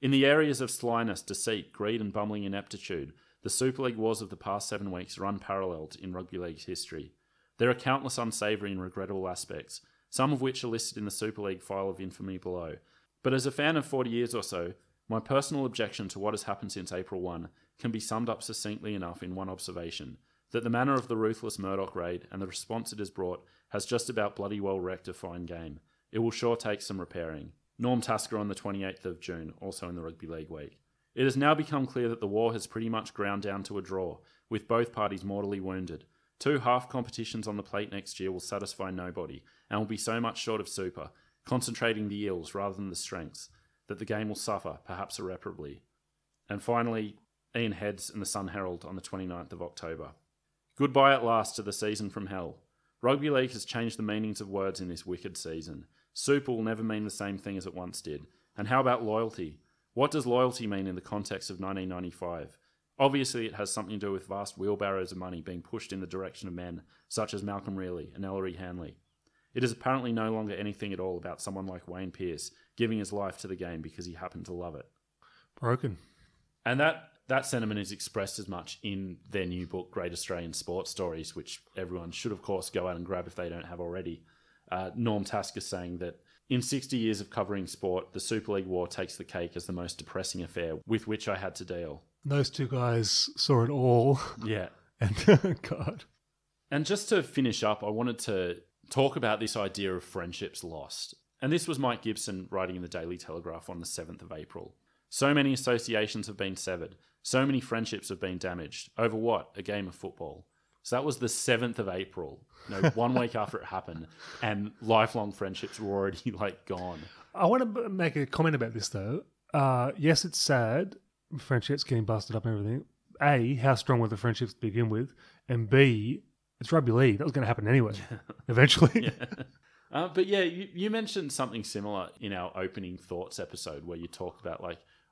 In the areas of slyness, deceit, greed and bumbling ineptitude, the Super League wars of the past 7 weeks are unparalleled in Rugby League's history. There are countless unsavoury and regrettable aspects, some of which are listed in the Super League file of infamy below. But as a fan of 40 years or so, my personal objection to what has happened since April 1 can be summed up succinctly enough in one observation, that the manner of the ruthless Murdoch raid and the response it has brought has just about bloody well wrecked a fine game. It will sure take some repairing. Norm Tasker on the 28th of June, also in the Rugby League Week. It has now become clear that the war has pretty much ground down to a draw, with both parties mortally wounded. 2 half competitions on the plate next year will satisfy nobody, and will be so much short of super, concentrating the ills rather than the strengths, that the game will suffer, perhaps irreparably. And finally, Ian Heads and the Sun Herald on the 29th of October. Goodbye at last to the season from hell. Rugby League has changed the meanings of words in this wicked season. Super will never mean the same thing as it once did. And how about loyalty? What does loyalty mean in the context of 1995? Obviously, it has something to do with vast wheelbarrows of money being pushed in the direction of men such as Malcolm Reilly and Ellery Hanley. It is apparently no longer anything at all about someone like Wayne Pearce giving his life to the game because he happened to love it. Broken. And that sentiment is expressed as much in their new book, Great Australian Sports Stories, which everyone should, of course, go out and grab if they don't have already. Norm Tasker saying that in 60 years of covering sport, the Super League war takes the cake as the most depressing affair with which I had to deal. Those two guys saw it all. Yeah. And God. And just to finish up, I wanted to talk about this idea of friendships lost. And this was Mike Gibson writing in the Daily Telegraph on the 7th of April. So many associations have been severed. So many friendships have been damaged. Over what? A game of football. So that was the 7th of April, 1 week after it happened, and lifelong friendships were already gone. I want to make a comment about this though. Yes, it's sad, friendships getting busted up and everything. A, how strong were the friendships to begin with? And B, it's rugby league. That was going to happen anyway, eventually. Yeah. But yeah, you mentioned something similar in our opening thoughts episode where you talk about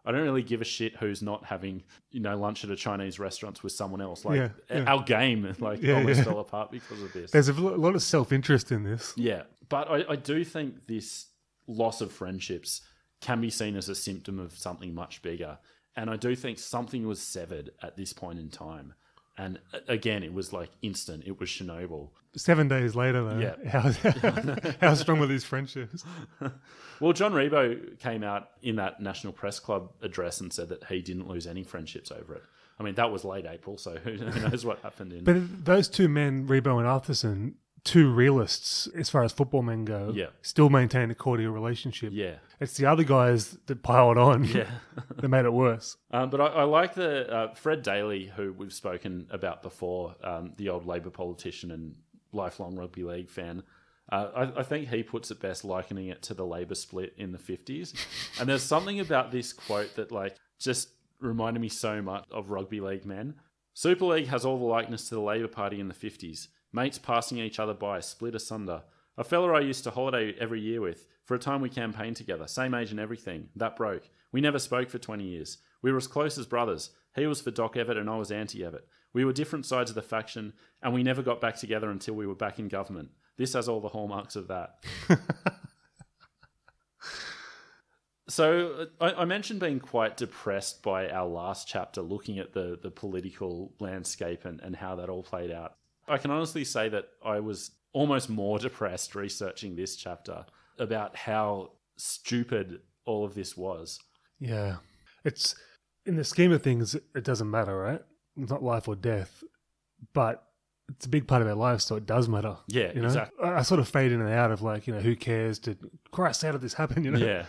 I don't really give a shit who's not having, lunch at a Chinese restaurant with someone else. Our game, almost fell apart because of this. There's a lot of self-interest in this. Yeah. But I do think this loss of friendships can be seen as a symptom of something much bigger. And I do think something was severed at this point in time. And again, it was instant. It was Chernobyl. 7 days later, though. Yeah. How strong were these friendships? Well, John Ribot came out in that National Press Club address and said that he didn't lose any friendships over it. I mean, that was late April, so who knows what happened in... But those two men, Ribot and Arthurson, two realists, as far as football men go, still maintain a cordial relationship. Yeah. It's the other guys that piled on that made it worse. But I like the Fred Daly, who we've spoken about before, the old Labor politician and lifelong rugby league fan. I think he puts it best likening it to the Labor split in the 50s. And there's something about this quote that just reminded me so much of rugby league men. Super League has all the likeness to the Labor Party in the 50s. Mates passing each other by, split asunder. A fella I used to holiday every year with. For a time we campaigned together, same age and everything. That broke. We never spoke for 20 years. We were as close as brothers. He was for Doc Evatt and I was anti-Evatt. We were different sides of the faction, and we never got back together until we were back in government. This has all the hallmarks of that. So I mentioned being quite depressed by our last chapter, looking at the political landscape and how that all played out. I can honestly say that I was almost more depressed researching this chapter about how stupid all of this was. Yeah. It's, in the scheme of things, it doesn't matter, right? It's not life or death, but it's a big part of our lives, so it does matter. Yeah, exactly. I sort of fade in and out of who cares? Christ, how did this happen? Yeah.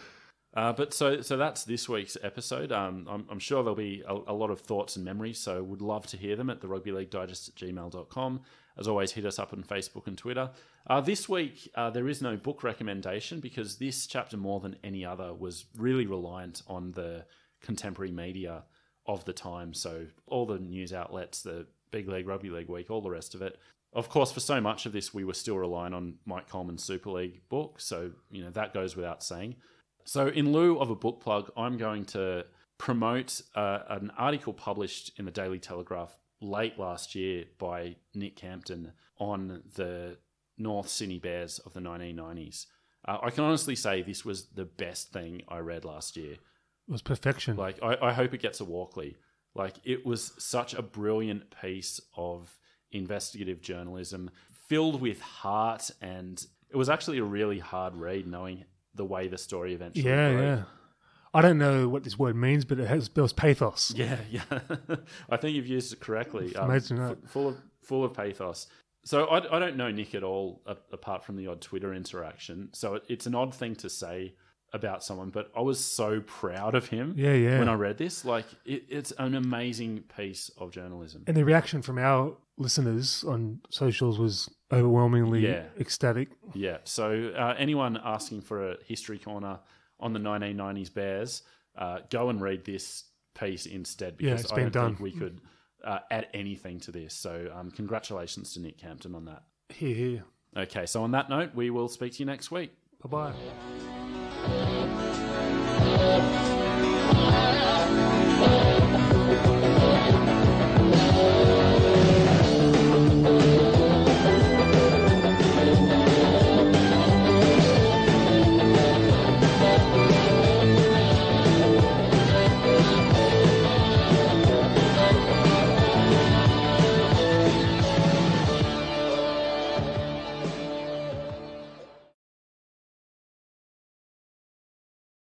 But so that's this week's episode. I'm sure there'll be a lot of thoughts and memories, so would love to hear them at the rugbyleaguedigest@gmail.com. As always, hit us up on Facebook and Twitter. This week, there is no book recommendation because this chapter, more than any other, was really reliant on the contemporary media of the time. So all the news outlets, the Big League, Rugby League Week, all the rest of it. Of course, for so much of this, we were still relying on Mike Coleman's Super League book. So, that goes without saying. So in lieu of a book plug, I'm going to promote an article published in the Daily Telegraph late last year by Nick Campton on the North Sydney Bears of the 1990s. I can honestly say this was the best thing I read last year. It was perfection. I hope it gets a Walkley. It was such a brilliant piece of investigative journalism filled with heart, and it was actually a really hard read knowing the way the story eventually broke. Yeah. I don't know what this word means, but there was pathos. Yeah. I think you've used it correctly. Imagine that. Full of pathos. So I don't know Nick at all, apart from the odd Twitter interaction. So it's an odd thing to say about someone, but I was so proud of him when I read this. It's an amazing piece of journalism. And the reaction from our listeners on socials was overwhelmingly ecstatic. Yeah. So anyone asking for a history corner on the 1990s Bears, go and read this piece instead, because I don't think we could add anything to this. So congratulations to Nick Campton on that. Here. Okay, so on that note, we will speak to you next week. Bye-bye.